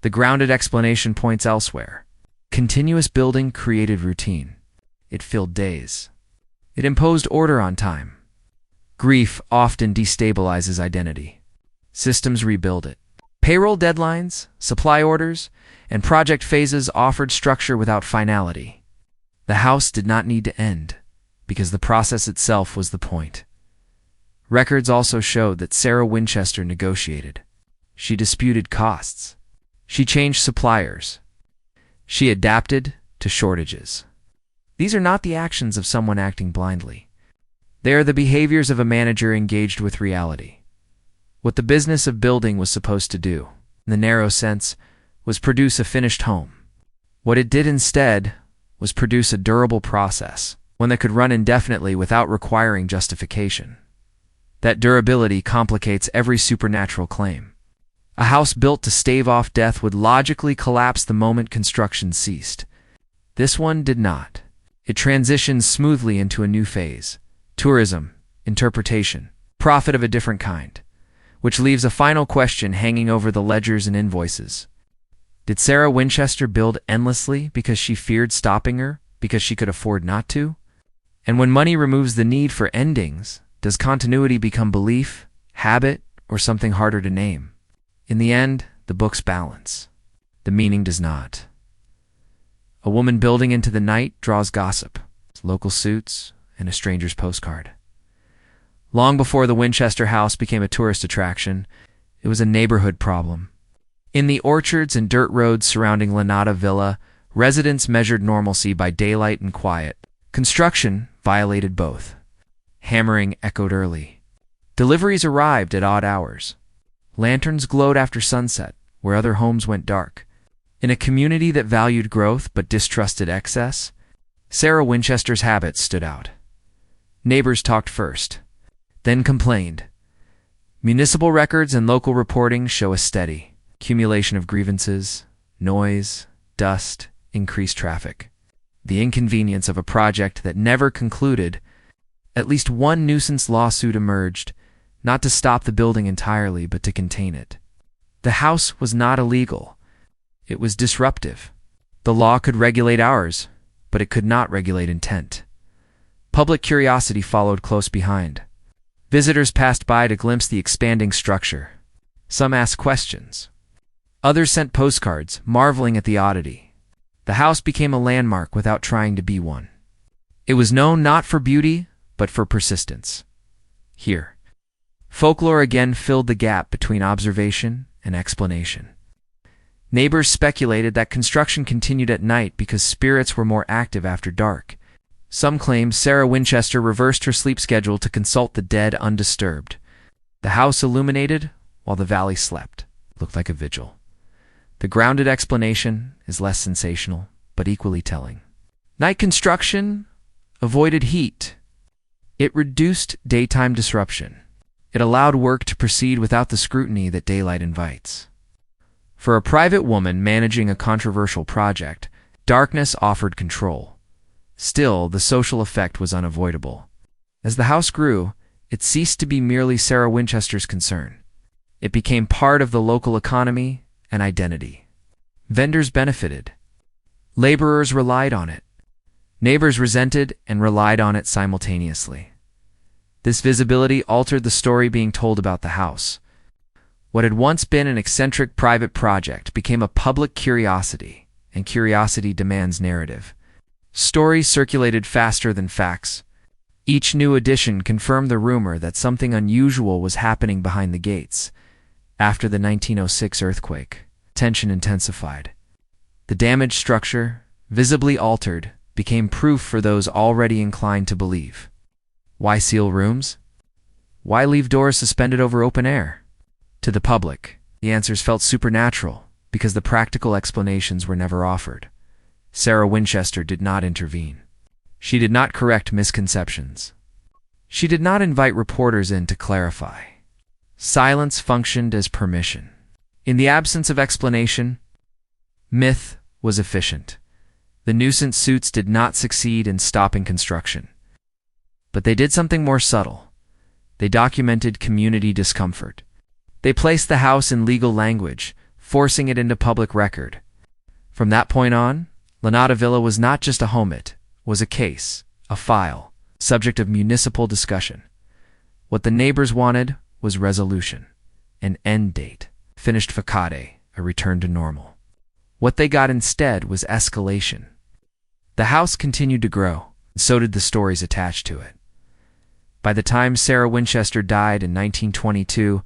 The grounded explanation points elsewhere. Continuous building created routine. It filled days. It imposed order on time. Grief often destabilizes identity. Systems rebuild it. Payroll deadlines, supply orders, and project phases offered structure without finality. The house did not need to end, because the process itself was the point. Records also showed that Sarah Winchester negotiated. She disputed costs. She changed suppliers. She adapted to shortages. These are not the actions of someone acting blindly. They are the behaviors of a manager engaged with reality. What the business of building was supposed to do, in the narrow sense, was produce a finished home. What it did instead was produce a durable process, one that could run indefinitely without requiring justification. That durability complicates every supernatural claim. A house built to stave off death would logically collapse the moment construction ceased. This one did not. It transitioned smoothly into a new phase. Tourism, interpretation, profit of a different kind, which leaves a final question hanging over the ledgers and invoices. Did Sarah Winchester build endlessly because she feared stopping her, because she could afford not to? And when money removes the need for endings, does continuity become belief, habit, or something harder to name? In the end, the books balance. The meaning does not. A woman building into the night draws gossip, local suits, and a stranger's postcard. Long before the Winchester house became a tourist attraction, it was a neighborhood problem. In the orchards and dirt roads surrounding Lanata Villa, residents measured normalcy by daylight and quiet. Construction violated both. Hammering echoed early. Deliveries arrived at odd hours. Lanterns glowed after sunset, where other homes went dark. In a community that valued growth but distrusted excess, Sarah Winchester's habits stood out. Neighbors talked first, then complained. Municipal records and local reporting show a steady accumulation of grievances, noise, dust, increased traffic. The inconvenience of a project that never concluded. At least one nuisance lawsuit emerged, not to stop the building entirely, but to contain it. The house was not illegal. It was disruptive. The law could regulate hours, but it could not regulate intent. Public curiosity followed close behind. Visitors passed by to glimpse the expanding structure. Some asked questions. Others sent postcards, marveling at the oddity. The house became a landmark without trying to be one. It was known not for beauty, but for persistence. Here, folklore again filled the gap between observation and explanation. Neighbors speculated that construction continued at night because spirits were more active after dark. Some claimed Sarah Winchester reversed her sleep schedule to consult the dead undisturbed. The house illuminated while the valley slept. looked like a vigil. The grounded explanation is less sensational, but equally telling. Night construction avoided heat. It reduced daytime disruption. It allowed work to proceed without the scrutiny that daylight invites. For a private woman managing a controversial project, darkness offered control. Still, the social effect was unavoidable. As the house grew, it ceased to be merely Sarah Winchester's concern. It became part of the local economy and identity. Vendors benefited. Laborers relied on it. Neighbors resented and relied on it simultaneously. This visibility altered the story being told about the house. What had once been an eccentric private project became a public curiosity, and curiosity demands narrative. Stories circulated faster than facts. Each new addition confirmed the rumor that something unusual was happening behind the gates. After the 1906 earthquake, tension intensified. The damaged structure, visibly altered, became proof for those already inclined to believe. Why seal rooms? Why leave doors suspended over open air? To the public, the answers felt supernatural because the practical explanations were never offered. Sarah Winchester did not intervene. She did not correct misconceptions. She did not invite reporters in to clarify. Silence functioned as permission. In the absence of explanation, myth was efficient. The nuisance suits did not succeed in stopping construction. But they did something more subtle. They documented community discomfort. They placed the house in legal language, forcing it into public record. From that point on, Lanata Villa was not just a home, it was a case, a file, subject of municipal discussion. What the neighbors wanted was resolution, an end date, finished facade, a return to normal. What they got instead was escalation. The house continued to grow, and so did the stories attached to it. By the time Sarah Winchester died in 1922,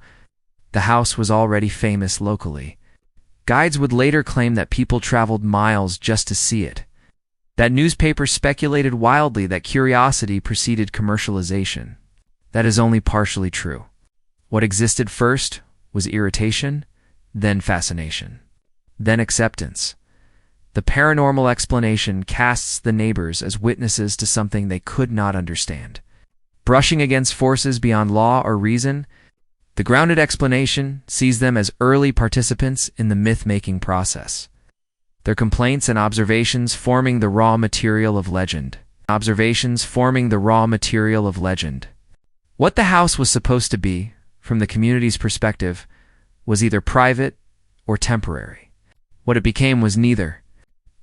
the house was already famous locally. Guides would later claim that people traveled miles just to see it. That newspapers speculated wildly that curiosity preceded commercialization. That is only partially true. What existed first was irritation, then fascination, then acceptance. The paranormal explanation casts the neighbors as witnesses to something they could not understand. Brushing against forces beyond law or reason, the grounded explanation sees them as early participants in the myth-making process. Their complaints and observations forming the raw material of legend. What the house was supposed to be, from the community's perspective, was either private or temporary. What it became was neither.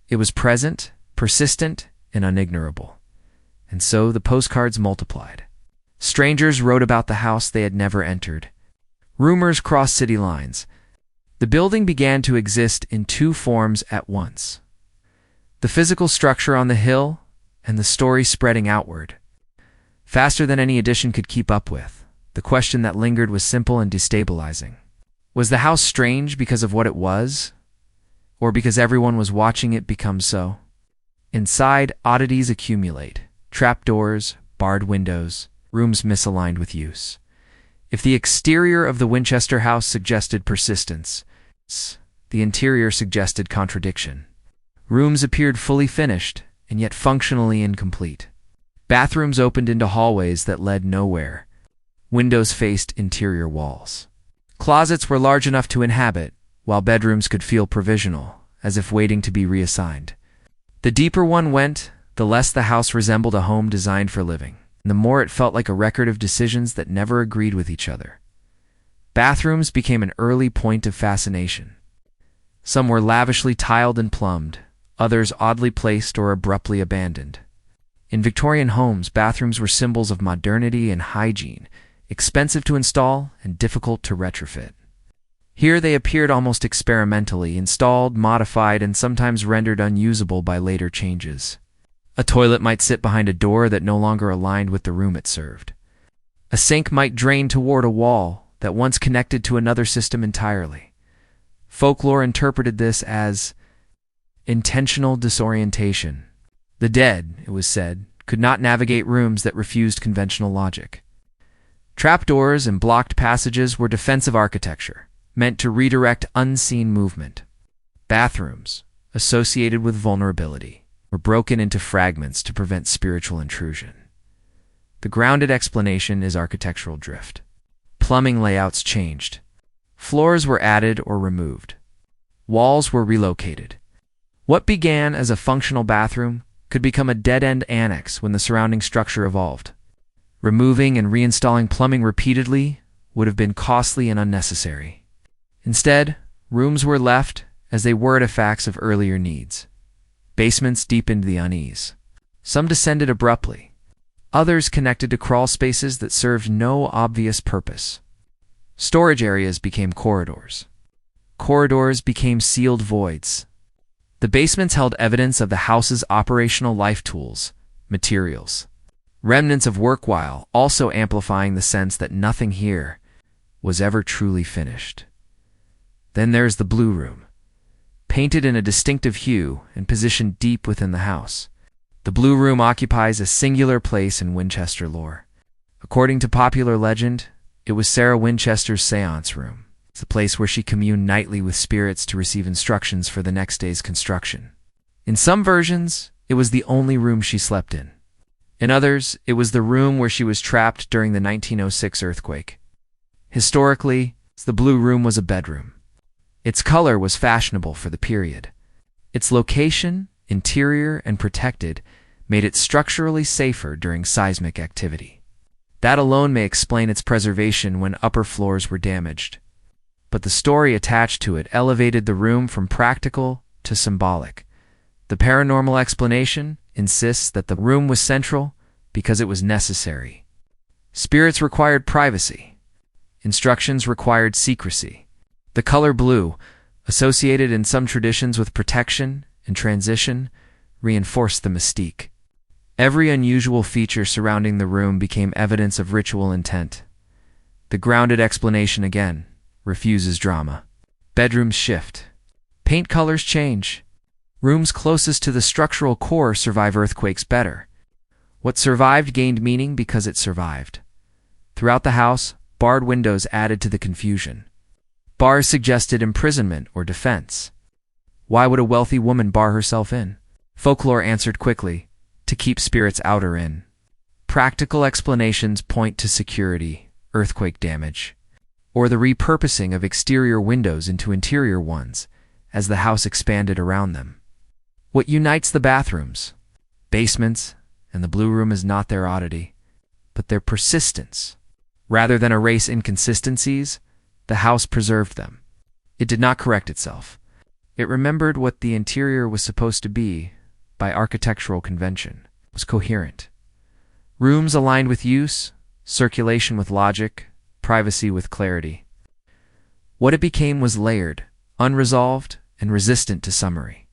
It was present, persistent, and unignorable. And so the postcards multiplied. Strangers wrote about the house they had never entered. Rumors crossed city lines. The building began to exist in two forms at once: the physical structure on the hill and the story spreading outward. Faster than any addition could keep up with, the question that lingered was simple and destabilizing. Was the house strange because of what it was, or because everyone was watching it become so? Inside, oddities accumulate: trapdoors, barred windows, rooms misaligned with use. If the exterior of the Winchester house suggested persistence, the interior suggested contradiction. Rooms appeared fully finished, and yet functionally incomplete. Bathrooms opened into hallways that led nowhere. Windows faced interior walls. Closets were large enough to inhabit, while bedrooms could feel provisional, as if waiting to be reassigned. The deeper one went, the less the house resembled a home designed for living, and the more it felt like a record of decisions that never agreed with each other. Bathrooms became an early point of fascination. Some were lavishly tiled and plumbed, others oddly placed or abruptly abandoned. In Victorian homes, bathrooms were symbols of modernity and hygiene, expensive to install and difficult to retrofit. Here they appeared almost experimentally, installed, modified, and sometimes rendered unusable by later changes. A toilet might sit behind a door that no longer aligned with the room it served. A sink might drain toward a wall that once connected to another system entirely. Folklore interpreted this as intentional disorientation. The dead, it was said, could not navigate rooms that refused conventional logic. Trapdoors and blocked passages were defensive architecture, meant to redirect unseen movement. Bathrooms, associated with vulnerability, were broken into fragments to prevent spiritual intrusion. The grounded explanation is architectural drift. Plumbing layouts changed. Floors were added or removed. Walls were relocated. What began as a functional bathroom could become a dead-end annex when the surrounding structure evolved. Removing and reinstalling plumbing repeatedly would have been costly and unnecessary. Instead, rooms were left as they were artifacts of earlier needs. Basements deepened the unease. Some descended abruptly. Others connected to crawl spaces that served no obvious purpose. Storage areas became corridors. Corridors became sealed voids. The basements held evidence of the house's operational life tools, materials, remnants of work, while also amplifying the sense that nothing here was ever truly finished. Then there's the blue room, painted in a distinctive hue and positioned deep within the house. The blue room occupies a singular place in Winchester lore. According to popular legend, it was Sarah Winchester's seance room. It's the place where she communed nightly with spirits to receive instructions for the next day's construction. In some versions, it was the only room she slept in. In others, it was the room where she was trapped during the 1906 earthquake. Historically, the blue room was a bedroom. Its color was fashionable for the period. Its location, interior, and protected, made it structurally safer during seismic activity. That alone may explain its preservation when upper floors were damaged. But the story attached to it elevated the room from practical to symbolic. The paranormal explanation insists that the room was central because it was necessary. Spirits required privacy. Instructions required secrecy. The color blue, associated in some traditions with protection and transition, reinforced the mystique. Every unusual feature surrounding the room became evidence of ritual intent. The grounded explanation, again, refuses drama. Bedrooms shift. Paint colors change. Rooms closest to the structural core survive earthquakes better. What survived gained meaning because it survived. Throughout the house, barred windows added to the confusion. Bars suggested imprisonment or defense. Why would a wealthy woman bar herself in? Folklore answered quickly, to keep spirits out or in. Practical explanations point to security, earthquake damage, or the repurposing of exterior windows into interior ones as the house expanded around them. What unites the bathrooms, basements, and the blue room is not their oddity, but their persistence. Rather than erase inconsistencies, the house preserved them. It did not correct itself. It remembered what the interior was supposed to be by architectural convention. It was coherent. Rooms aligned with use, circulation with logic, privacy with clarity. What it became was layered, unresolved, and resistant to summary.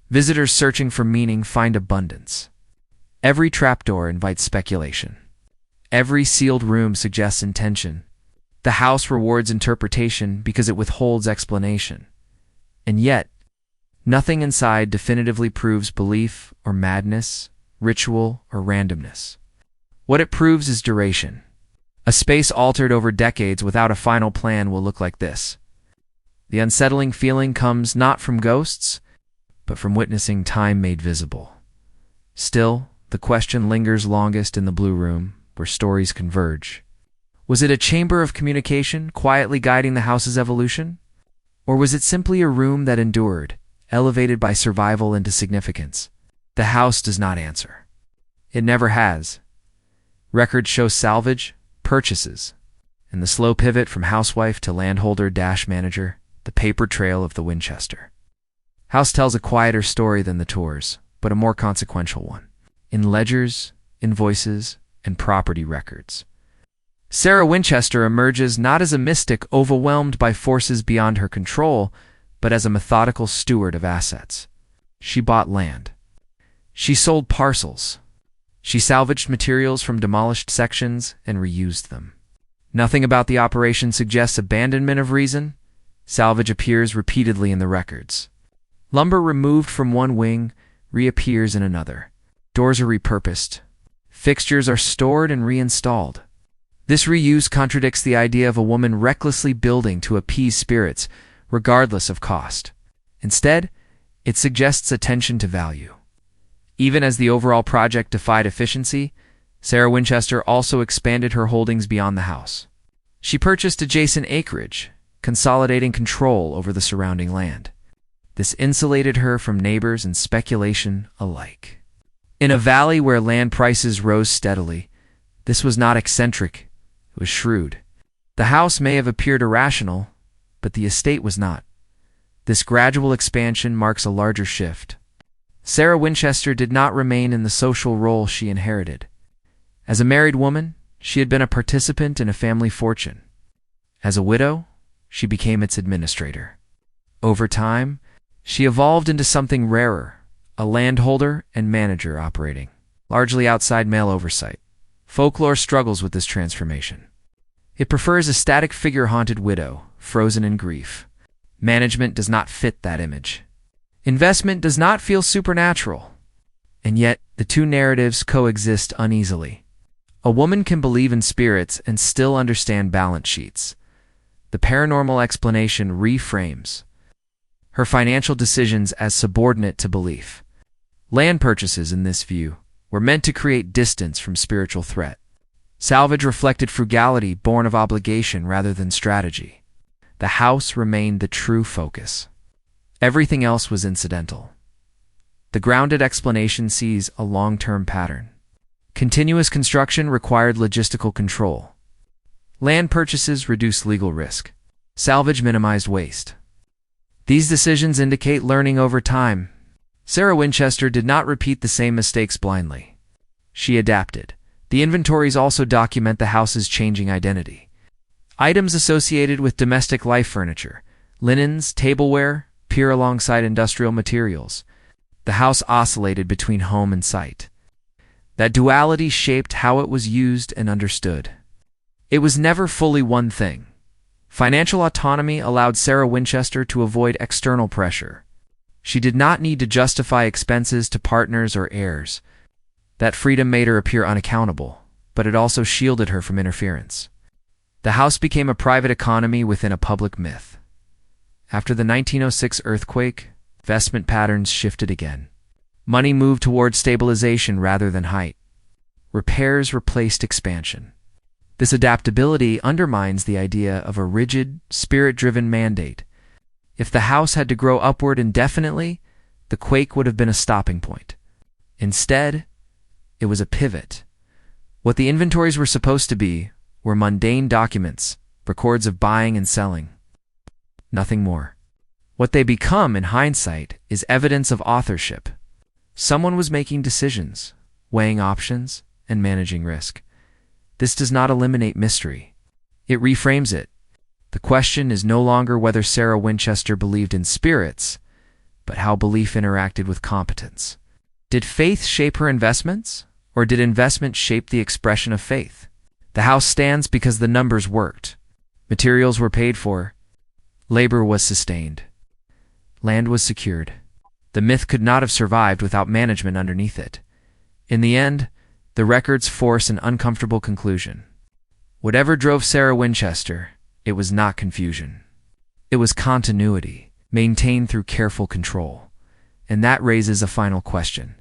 Visitors searching for meaning find abundance. Every trapdoor invites speculation. Every sealed room suggests intention. The house rewards interpretation because it withholds explanation. And yet, nothing inside definitively proves belief or madness, ritual or randomness. What it proves is duration. A space altered over decades without a final plan will look like this. The unsettling feeling comes not from ghosts, but from witnessing time made visible. Still, the question lingers longest in the blue room, where stories converge. Was it a chamber of communication quietly guiding the house's evolution? Or was it simply a room that endured, elevated by survival into significance? The house does not answer. It never has. Records show salvage, purchases, and the slow pivot from housewife to landholder-manager, the paper trail of the Winchester. House tells a quieter story than the tours, but a more consequential one. In ledgers, invoices, and property records. Sarah Winchester emerges not as a mystic overwhelmed by forces beyond her control, but as a methodical steward of assets. She bought land. She sold parcels. She salvaged materials from demolished sections and reused them. Nothing about the operation suggests abandonment of reason. Salvage appears repeatedly in the records. Lumber removed from one wing reappears in another. Doors are repurposed. Fixtures are stored and reinstalled. This reuse contradicts the idea of a woman recklessly building to appease spirits, regardless of cost. Instead, it suggests attention to value. Even as the overall project defied efficiency, Sarah Winchester also expanded her holdings beyond the house. She purchased adjacent acreage, consolidating control over the surrounding land. This insulated her from neighbors and speculation alike. In a valley where land prices rose steadily, this was not eccentric, it was shrewd. The house may have appeared irrational, but the estate was not. This gradual expansion marks a larger shift. Sarah Winchester did not remain in the social role she inherited. As a married woman, she had been a participant in a family fortune. As a widow, she became its administrator. Over time, she evolved into something rarer, a landholder and manager operating, largely outside male oversight. Folklore struggles with this transformation. It prefers a static figure-haunted widow, frozen in grief. Management does not fit that image. Investment does not feel supernatural. And yet, the two narratives coexist uneasily. A woman can believe in spirits and still understand balance sheets. The paranormal explanation reframes her financial decisions as subordinate to belief. Land purchases, in this view, were meant to create distance from spiritual threat. Salvage reflected frugality born of obligation rather than strategy. The house remained the true focus. Everything else was incidental. The grounded explanation sees a long-term pattern. Continuous construction required logistical control. Land purchases reduced legal risk. Salvage minimized waste. These decisions indicate learning over time. Sarah Winchester did not repeat the same mistakes blindly. She adapted. The inventories also document the house's changing identity. Items associated with domestic life furniture, linens, tableware, appear alongside industrial materials. The house oscillated between home and site. That duality shaped how it was used and understood. It was never fully one thing. Financial autonomy allowed Sarah Winchester to avoid external pressure. She did not need to justify expenses to partners or heirs. That freedom made her appear unaccountable, but it also shielded her from interference. The house became a private economy within a public myth. After the 1906 earthquake, investment patterns shifted again. Money moved toward stabilization rather than height. Repairs replaced expansion. This adaptability undermines the idea of a rigid, spirit-driven mandate. If the house had to grow upward indefinitely, the quake would have been a stopping point. Instead, it was a pivot. What the inventories were supposed to be were mundane documents, records of buying and selling. Nothing more. What they become in hindsight is evidence of authorship. Someone was making decisions, weighing options, and managing risk. This does not eliminate mystery. It reframes it. The question is no longer whether Sarah Winchester believed in spirits, but how belief interacted with competence. Did faith shape her investments, or did investment shape the expression of faith? The house stands because the numbers worked. Materials were paid for. Labor was sustained. Land was secured. The myth could not have survived without management underneath it. In the end, the records force an uncomfortable conclusion. Whatever drove Sarah Winchester, it was not confusion. It was continuity, maintained through careful control. And that raises a final question.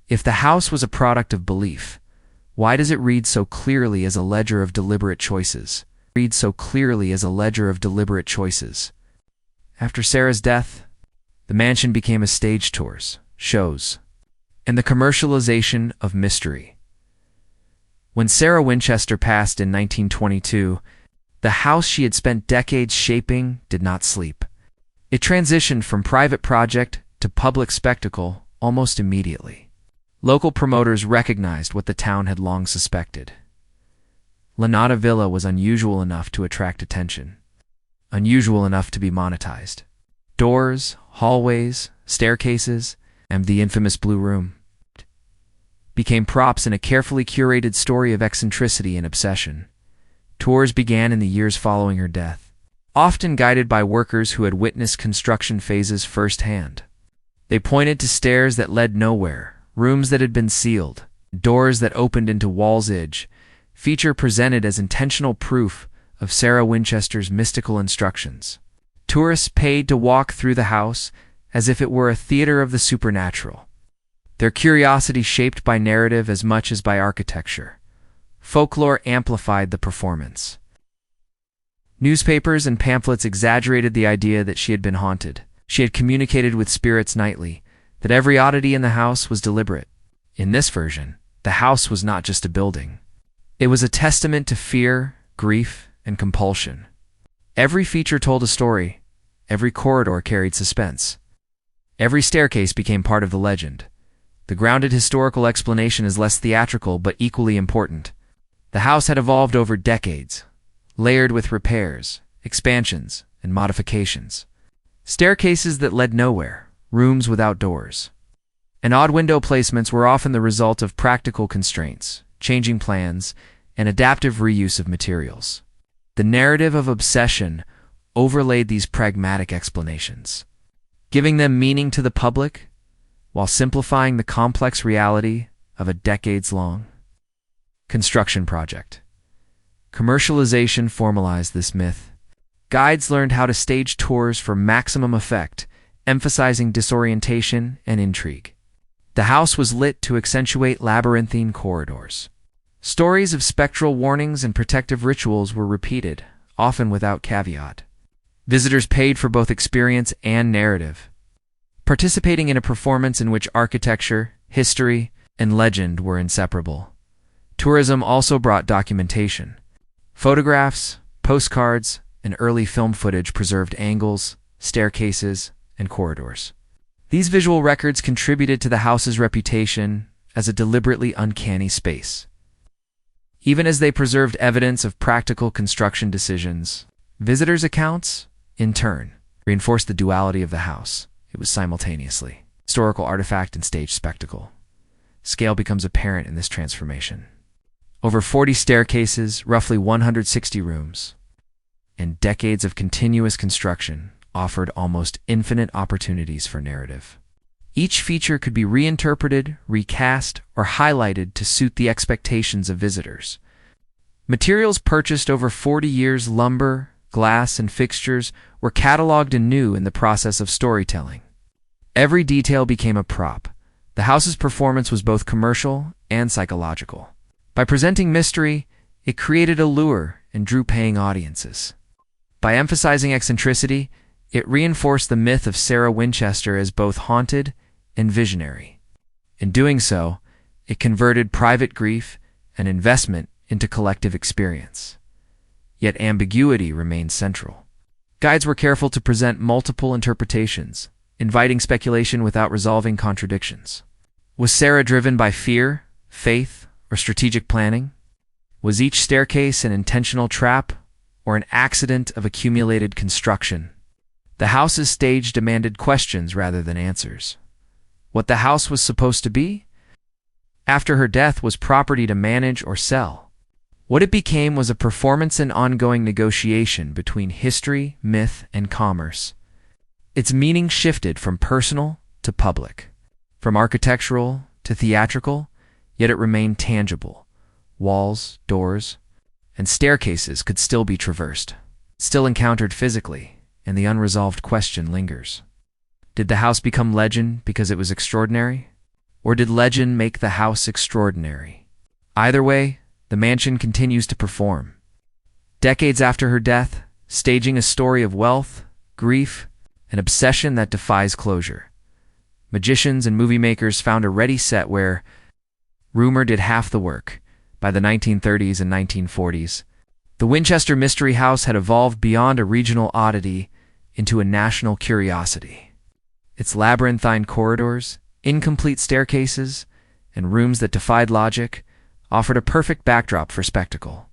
If the house was a product of belief, why does it read so clearly as a ledger of deliberate choices? After Sarah's death, the mansion became a stage tours, shows, and the commercialization of mystery. When Sarah Winchester passed in 1922, the house she had spent decades shaping did not sleep. It transitioned from private project to public spectacle almost immediately. Local promoters recognized what the town had long suspected. Lanata Villa was unusual enough to attract attention, unusual enough to be monetized. Doors, hallways, staircases, and the infamous Blue Room became props in a carefully curated story of eccentricity and obsession. Tours began in the years following her death, often guided by workers who had witnessed construction phases firsthand. They pointed to stairs that led nowhere, rooms that had been sealed, doors that opened into wall's edge, feature presented as intentional proof of Sarah Winchester's mystical instructions. Tourists paid to walk through the house as if it were a theater of the supernatural, their curiosity shaped by narrative as much as by architecture. Folklore amplified the performance. Newspapers and pamphlets exaggerated the idea that she had been haunted. She had communicated with spirits nightly, that every oddity in the house was deliberate. In this version, the house was not just a building. It was a testament to fear, grief, and compulsion. Every feature told a story. Every corridor carried suspense. Every staircase became part of the legend. The grounded historical explanation is less theatrical but equally important. The house had evolved over decades, layered with repairs, expansions, and modifications. Staircases that led nowhere, rooms without doors. And odd window placements were often the result of practical constraints, changing plans, and adaptive reuse of materials. The narrative of obsession overlaid these pragmatic explanations, giving them meaning to the public while simplifying the complex reality of a decades-long construction project. Commercialization formalized this myth. Guides learned how to stage tours for maximum effect, emphasizing disorientation and intrigue. The house was lit to accentuate labyrinthine corridors. Stories of spectral warnings and protective rituals were repeated, often without caveat. Visitors paid for both experience and narrative, participating in a performance in which architecture, history, and legend were inseparable. Tourism also brought documentation. Photographs, postcards, and early film footage preserved angles, staircases, and corridors. These visual records contributed to the house's reputation as a deliberately uncanny space. Even as they preserved evidence of practical construction decisions, visitors' accounts, in turn, reinforced the duality of the house. It was simultaneously historical artifact and stage spectacle. Scale becomes apparent in this transformation. Over 40 staircases, roughly 160 rooms, and decades of continuous construction offered almost infinite opportunities for narrative. Each feature could be reinterpreted, recast, or highlighted to suit the expectations of visitors. Materials purchased over 40 years, lumber, glass, and fixtures, were cataloged anew in the process of storytelling. Every detail became a prop. The house's performance was both commercial and psychological. By presenting mystery, it created allure and drew paying audiences. By emphasizing eccentricity, it reinforced the myth of Sarah Winchester as both haunted and visionary. In doing so, it converted private grief and investment into collective experience. Yet ambiguity remained central. Guides were careful to present multiple interpretations, inviting speculation without resolving contradictions. Was Sarah driven by fear, faith, or strategic planning? Was each staircase an intentional trap or an accident of accumulated construction? The house's stage demanded questions rather than answers. What the house was supposed to be? After her death, was property to manage or sell. What it became was a performance and ongoing negotiation between history, myth, and commerce. Its meaning shifted from personal to public, from architectural to theatrical, yet it remained tangible. Walls, doors, and staircases could still be traversed, still encountered physically, and the unresolved question lingers. Did the house become legend because it was extraordinary? Or did legend make the house extraordinary? Either way, the mansion continues to perform. Decades after her death, staging a story of wealth, grief, and obsession that defies closure. Magicians and movie makers found a ready set where rumor did half the work. By the 1930s and 1940s, the Winchester Mystery House had evolved beyond a regional oddity into a national curiosity. Its labyrinthine corridors, incomplete staircases, and rooms that defied logic offered a perfect backdrop for spectacle.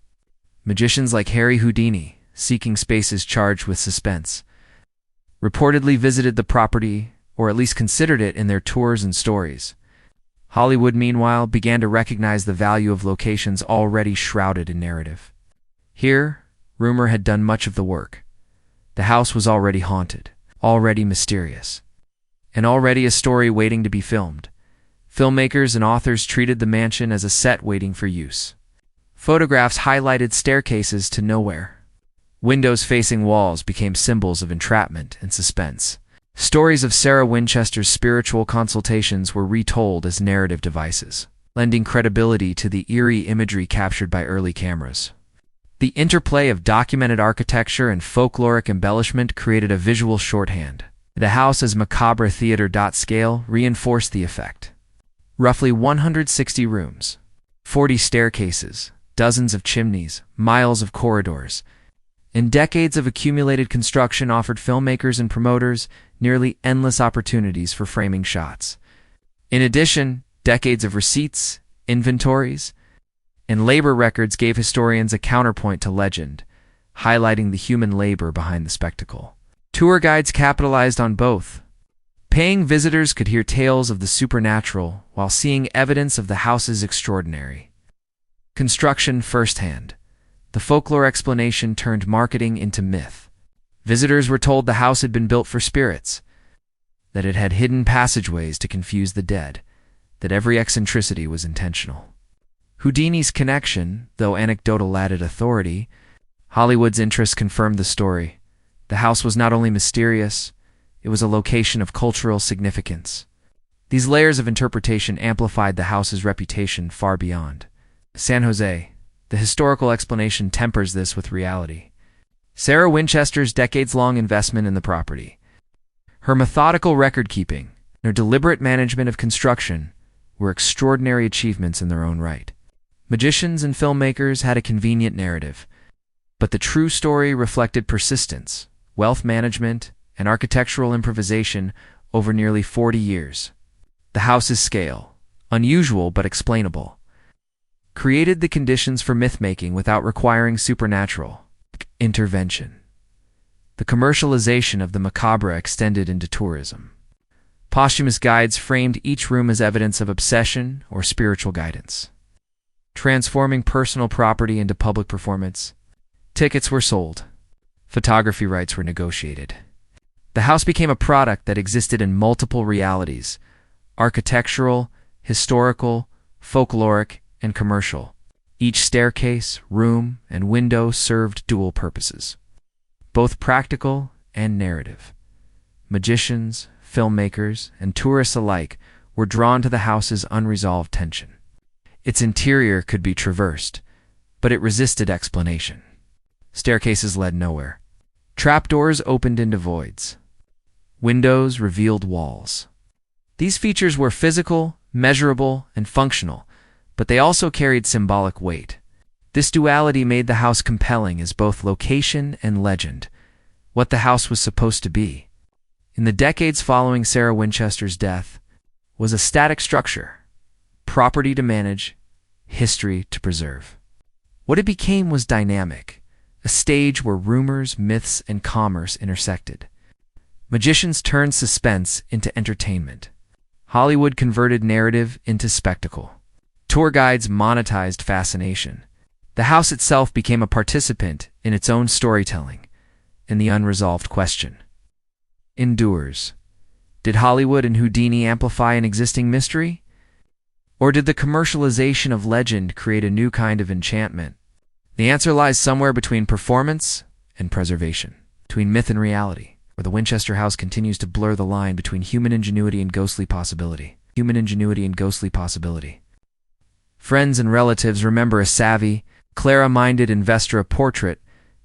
Magicians like Harry Houdini, seeking spaces charged with suspense, reportedly visited the property, or at least considered it in their tours and stories. Hollywood, meanwhile, began to recognize the value of locations already shrouded in narrative. Here, rumor had done much of the work. The house was already haunted, already mysterious, and already a story waiting to be filmed. Filmmakers and authors treated the mansion as a set waiting for use. Photographs highlighted staircases to nowhere. Windows facing walls became symbols of entrapment and suspense. Stories of Sarah Winchester's spiritual consultations were retold as narrative devices, lending credibility to the eerie imagery captured by early cameras. The interplay of documented architecture and folkloric embellishment created a visual shorthand. The house as macabre theater scale reinforced the effect. Roughly 160 rooms, 40 staircases, dozens of chimneys, miles of corridors, and decades of accumulated construction offered filmmakers and promoters nearly endless opportunities for framing shots. In addition, decades of receipts, inventories, and labor records gave historians a counterpoint to legend, highlighting the human labor behind the spectacle. Tour guides capitalized on both. Paying visitors could hear tales of the supernatural while seeing evidence of the house's extraordinary construction firsthand. The folklore explanation turned marketing into myth. Visitors were told the house had been built for spirits, that it had hidden passageways to confuse the dead, that every eccentricity was intentional. Houdini's connection, though anecdotal, added authority. Hollywood's interest confirmed the story. The house was not only mysterious, it was a location of cultural significance. These layers of interpretation amplified the house's reputation far beyond San Jose. The historical explanation tempers this with reality. Sarah Winchester's decades-long investment in the property, her methodical record-keeping, and her deliberate management of construction were extraordinary achievements in their own right. Magicians and filmmakers had a convenient narrative, but the true story reflected persistence, wealth management, and architectural improvisation over nearly 40 years. The house's scale, unusual but explainable, created the conditions for myth-making without requiring supernatural intervention. The commercialization of the macabre extended into tourism. Posthumous guides framed each room as evidence of obsession or spiritual guidance, transforming personal property into public performance. Tickets were sold. Photography rights were negotiated. The house became a product that existed in multiple realities: architectural, historical, folkloric, and commercial. Each staircase, room, and window served dual purposes, both practical and narrative. Magicians, filmmakers, and tourists alike were drawn to the house's unresolved tension. Its interior could be traversed, but it resisted explanation. Staircases led nowhere. Trapdoors opened into voids. Windows revealed walls. These features were physical, measurable, and functional, but they also carried symbolic weight. This duality made the house compelling as both location and legend, what the house was supposed to be. In the decades following Sarah Winchester's death, was a static structure, property to manage, history to preserve. What it became was dynamic, a stage where rumors, myths, and commerce intersected. Magicians turned suspense into entertainment. Hollywood converted narrative into spectacle. Tour guides monetized fascination. The house itself became a participant in its own storytelling, and the unresolved question endures. Did Hollywood and Houdini amplify an existing mystery? Or did the commercialization of legend create a new kind of enchantment? The answer lies somewhere between performance and preservation, between myth and reality, where the Winchester house continues to blur the line between human ingenuity and ghostly possibility. Friends and relatives remember a savvy, clear-minded investor portrait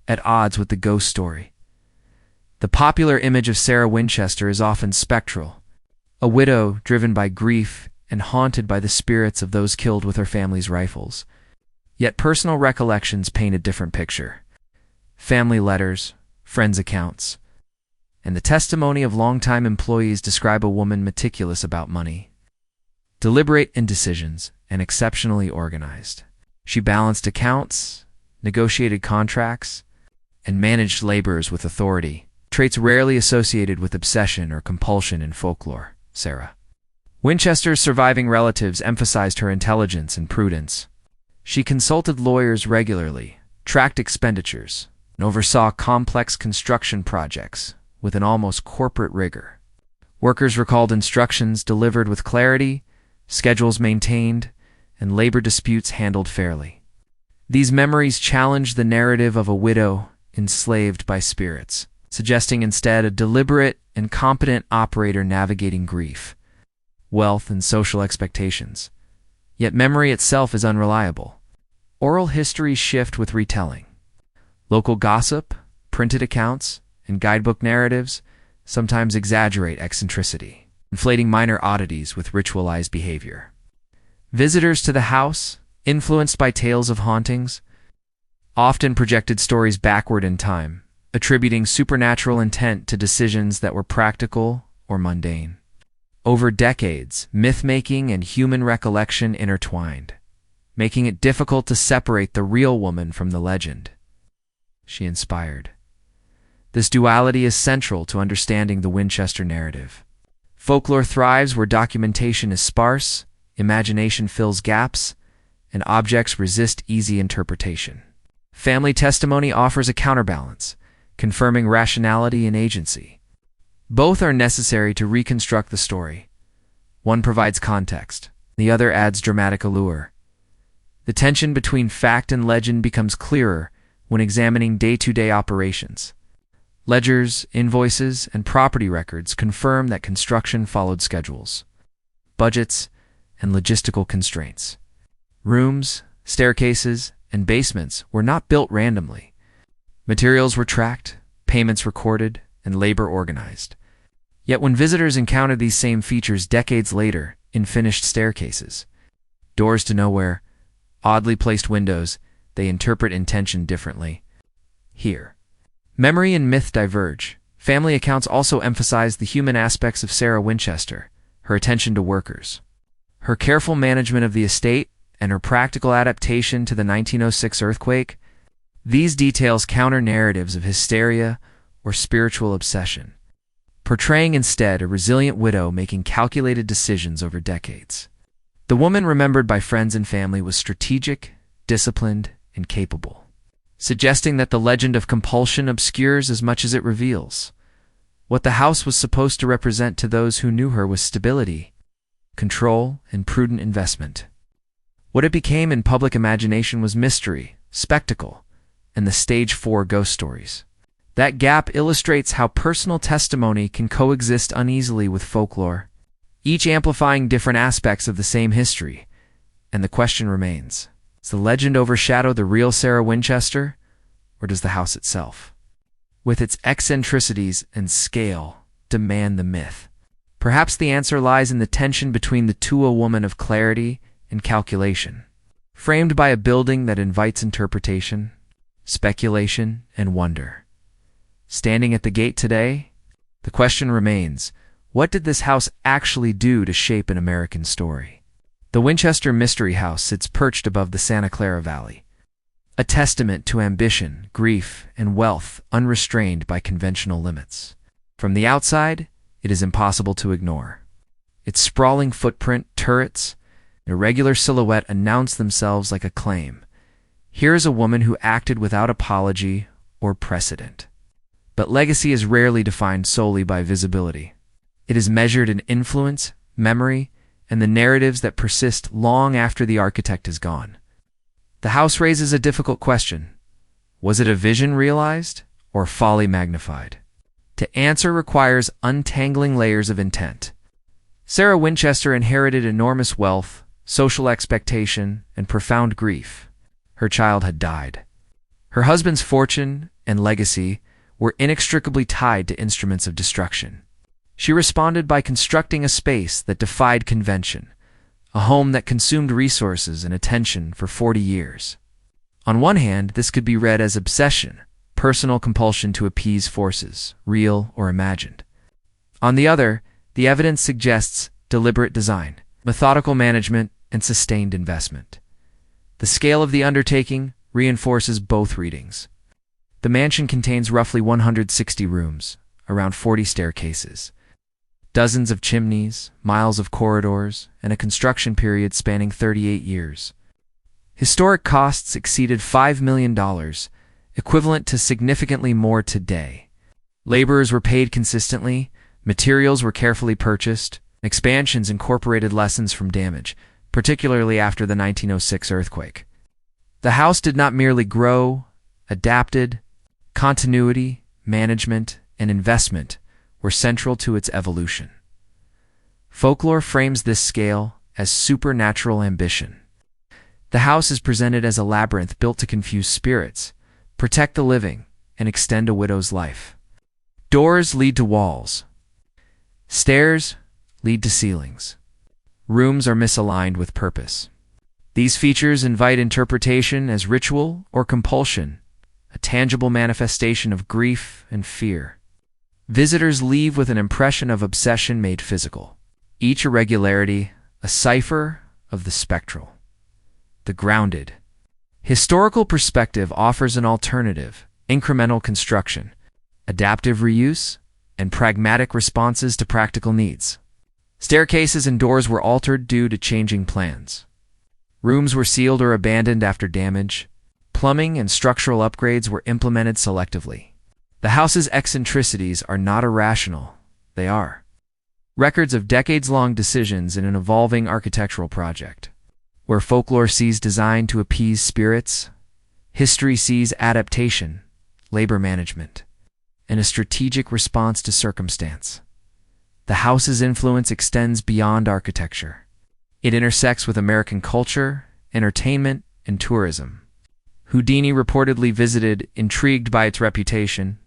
at odds with the ghost story. The popular image of Sarah Winchester is often spectral, a widow driven by grief and haunted by the spirits of those killed with her family's rifles. Yet personal recollections paint a different picture. Family letters, friends' accounts, and the testimony of longtime employees describe a woman meticulous about money, deliberate in decisions, and exceptionally organized. She balanced accounts, negotiated contracts, and managed laborers with authority, traits rarely associated with obsession or compulsion in folklore. Sarah Winchester's surviving relatives emphasized her intelligence and prudence. She consulted lawyers regularly, tracked expenditures, and oversaw complex construction projects with an almost corporate rigor. Workers recalled instructions delivered with clarity, schedules maintained, and labor disputes handled fairly. These memories challenge the narrative of a widow enslaved by spirits, suggesting instead a deliberate and competent operator navigating grief, wealth, and social expectations. Yet memory itself is unreliable. Oral histories shift with retelling. Local gossip, printed accounts, and guidebook narratives sometimes exaggerate eccentricity, inflating minor oddities with ritualized behavior. Visitors to the house, influenced by tales of hauntings, often projected stories backward in time, attributing supernatural intent to decisions that were practical or mundane. Over decades, myth-making and human recollection intertwined, making it difficult to separate the real woman from the legend she inspired. This duality is central to understanding the Winchester narrative. Folklore thrives where documentation is sparse, imagination fills gaps, and objects resist easy interpretation. Family testimony offers a counterbalance, confirming rationality and agency. Both are necessary to reconstruct the story. One provides context, the other adds dramatic allure. The tension between fact and legend becomes clearer when examining day-to-day operations. Ledgers, invoices, and property records confirm that construction followed schedules, budgets, and logistical constraints. Rooms, staircases, and basements were not built randomly. Materials were tracked, payments recorded, and labor organized. Yet when visitors encounter these same features decades later in finished staircases, doors to nowhere, oddly placed windows, they interpret intention differently. Here, memory and myth diverge. Family accounts also emphasize the human aspects of Sarah Winchester, her attention to workers, her careful management of the estate, and her practical adaptation to the 1906 earthquake. These details counter narratives of hysteria or spiritual obsession, portraying instead a resilient widow making calculated decisions over decades. The woman remembered by friends and family was strategic, disciplined, and capable, suggesting that the legend of compulsion obscures as much as it reveals. What the house was supposed to represent to those who knew her was stability, control, and prudent investment. What it became in public imagination was mystery, spectacle, and the stage 4 ghost stories. That gap illustrates how personal testimony can coexist uneasily with folklore, each amplifying different aspects of the same history. And the question remains, does the legend overshadow the real Sarah Winchester, or does the house itself, with its eccentricities and scale, demand the myth? Perhaps the answer lies in the tension between the two, a woman of clarity and calculation, framed by a building that invites interpretation, speculation, and wonder. Standing at the gate today, the question remains, what did this house actually do to shape an American story? The Winchester Mystery House sits perched above the Santa Clara Valley, a testament to ambition, grief, and wealth unrestrained by conventional limits. From the outside, it is impossible to ignore. Its sprawling footprint, turrets, and irregular silhouette announce themselves like a claim. Here is a woman who acted without apology or precedent. But legacy is rarely defined solely by visibility. It is measured in influence, memory, and the narratives that persist long after the architect is gone. The house raises a difficult question. Was it a vision realized or folly magnified? To answer requires untangling layers of intent. Sarah Winchester inherited enormous wealth, social expectation, and profound grief. Her child had died. Her husband's fortune and legacy were inextricably tied to instruments of destruction. She responded by constructing a space that defied convention, a home that consumed resources and attention for 40 years. On one hand, this could be read as obsession, personal compulsion to appease forces, real or imagined. On the other, the evidence suggests deliberate design, methodical management, and sustained investment. The scale of the undertaking reinforces both readings. The mansion contains roughly 160 rooms, around 40 staircases, dozens of chimneys, miles of corridors, and a construction period spanning 38 years. Historic costs exceeded $5 million, equivalent to significantly more today. Laborers were paid consistently, materials were carefully purchased, expansions incorporated lessons from damage, particularly after the 1906 earthquake. The house did not merely grow, adapted. Continuity, management, and investment were central to its evolution. Folklore frames this scale as supernatural ambition. The house is presented as a labyrinth built to confuse spirits, protect the living, and extend a widow's life. Doors lead to walls. Stairs lead to ceilings. Rooms are misaligned with purpose. These features invite interpretation as ritual or compulsion, a tangible manifestation of grief and fear. Visitors leave with an impression of obsession made physical. Each irregularity, a cipher of the spectral. The grounded. Historical perspective offers an alternative, incremental construction, adaptive reuse, and pragmatic responses to practical needs. Staircases and doors were altered due to changing plans. Rooms were sealed or abandoned after damage. Plumbing and structural upgrades were implemented selectively. The house's eccentricities are not irrational, they are records of decades-long decisions in an evolving architectural project. Where folklore sees design to appease spirits, history sees adaptation, labor management, and a strategic response to circumstance. The house's influence extends beyond architecture. It intersects with American culture, entertainment, and tourism. Houdini reportedly visited, intrigued by its reputation.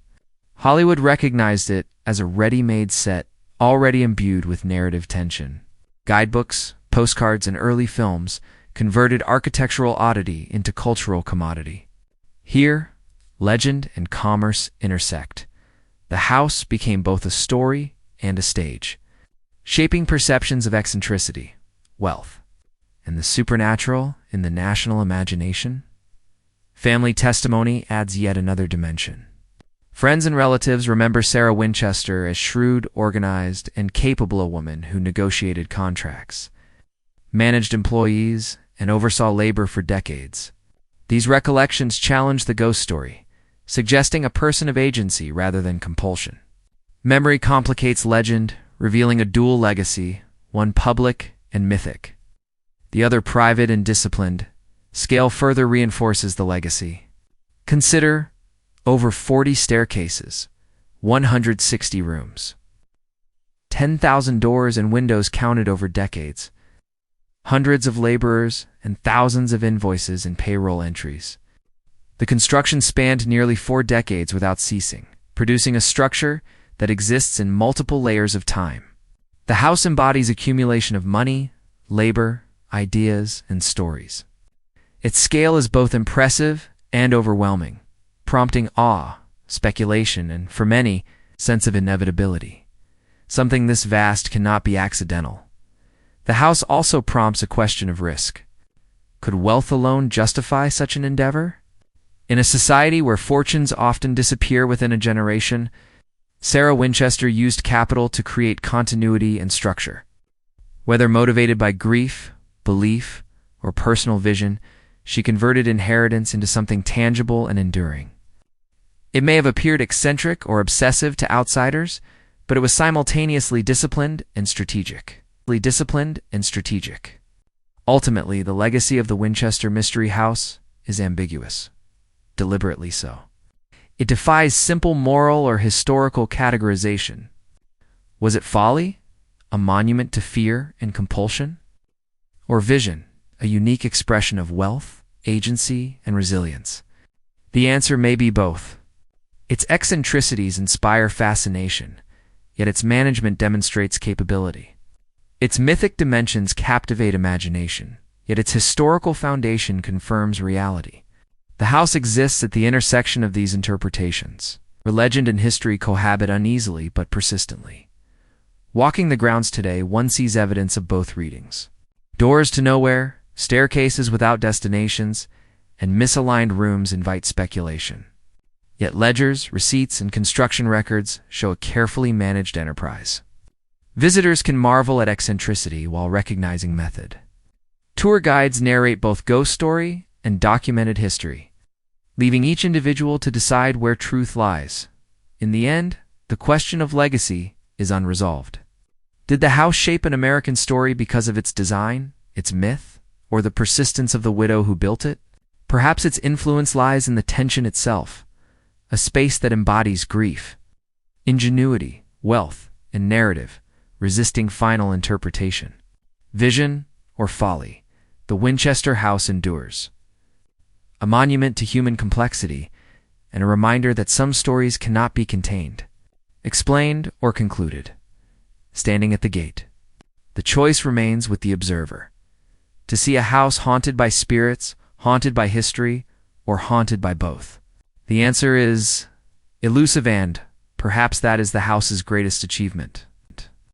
Hollywood recognized it as a ready-made set, already imbued with narrative tension. Guidebooks, postcards, and early films converted architectural oddity into cultural commodity. Here, legend and commerce intersect. The house became both a story and a stage, shaping perceptions of eccentricity, wealth, and the supernatural in the national imagination. Family testimony adds yet another dimension. Friends and relatives remember Sarah Winchester as shrewd, organized, and capable a woman who negotiated contracts, managed employees, and oversaw labor for decades. These recollections challenge the ghost story, suggesting a person of agency rather than compulsion. Memory complicates legend, revealing a dual legacy, one public and mythic, the other private and disciplined. Scale further reinforces the legacy. Consider over 40 staircases, 160 rooms, 10,000 doors and windows counted over decades, hundreds of laborers, and thousands of invoices and payroll entries. The construction spanned nearly 4 decades without ceasing, producing a structure that exists in multiple layers of time. The house embodies accumulation of money, labor, ideas, and stories. Its scale is both impressive and overwhelming, prompting awe, speculation, and, for many, sense of inevitability. Something this vast cannot be accidental. The house also prompts a question of risk. Could wealth alone justify such an endeavor? In a society where fortunes often disappear within a generation, Sarah Winchester used capital to create continuity and structure. Whether motivated by grief, belief, or personal vision, she converted inheritance into something tangible and enduring. It may have appeared eccentric or obsessive to outsiders, but it was simultaneously disciplined and strategic. Ultimately, the legacy of the Winchester Mystery House is ambiguous, deliberately so. It defies simple moral or historical categorization. Was it folly, a monument to fear and compulsion? Or vision, a unique expression of wealth, agency, and resilience? The answer may be both. Its eccentricities inspire fascination, yet its management demonstrates capability. Its mythic dimensions captivate imagination, yet its historical foundation confirms reality. The house exists at the intersection of these interpretations, where legend and history cohabit uneasily but persistently. Walking the grounds today, one sees evidence of both readings. Doors to nowhere, staircases without destinations, and misaligned rooms invite speculation. Yet ledgers, receipts, and construction records show a carefully managed enterprise. Visitors can marvel at eccentricity while recognizing method. Tour guides narrate both ghost story and documented history, leaving each individual to decide where truth lies. In the end, the question of legacy is unresolved. Did the house shape an American story because of its design, its myth, or the persistence of the widow who built it? Perhaps its influence lies in the tension itself, a space that embodies grief, ingenuity, wealth, and narrative, resisting final interpretation. Vision or folly, the Winchester house endures. A monument to human complexity, and a reminder that some stories cannot be contained, explained, or concluded. Standing at the gate, the choice remains with the observer. To see a house haunted by spirits, haunted by history, or haunted by both. The answer is elusive, and perhaps that is the house's greatest achievement.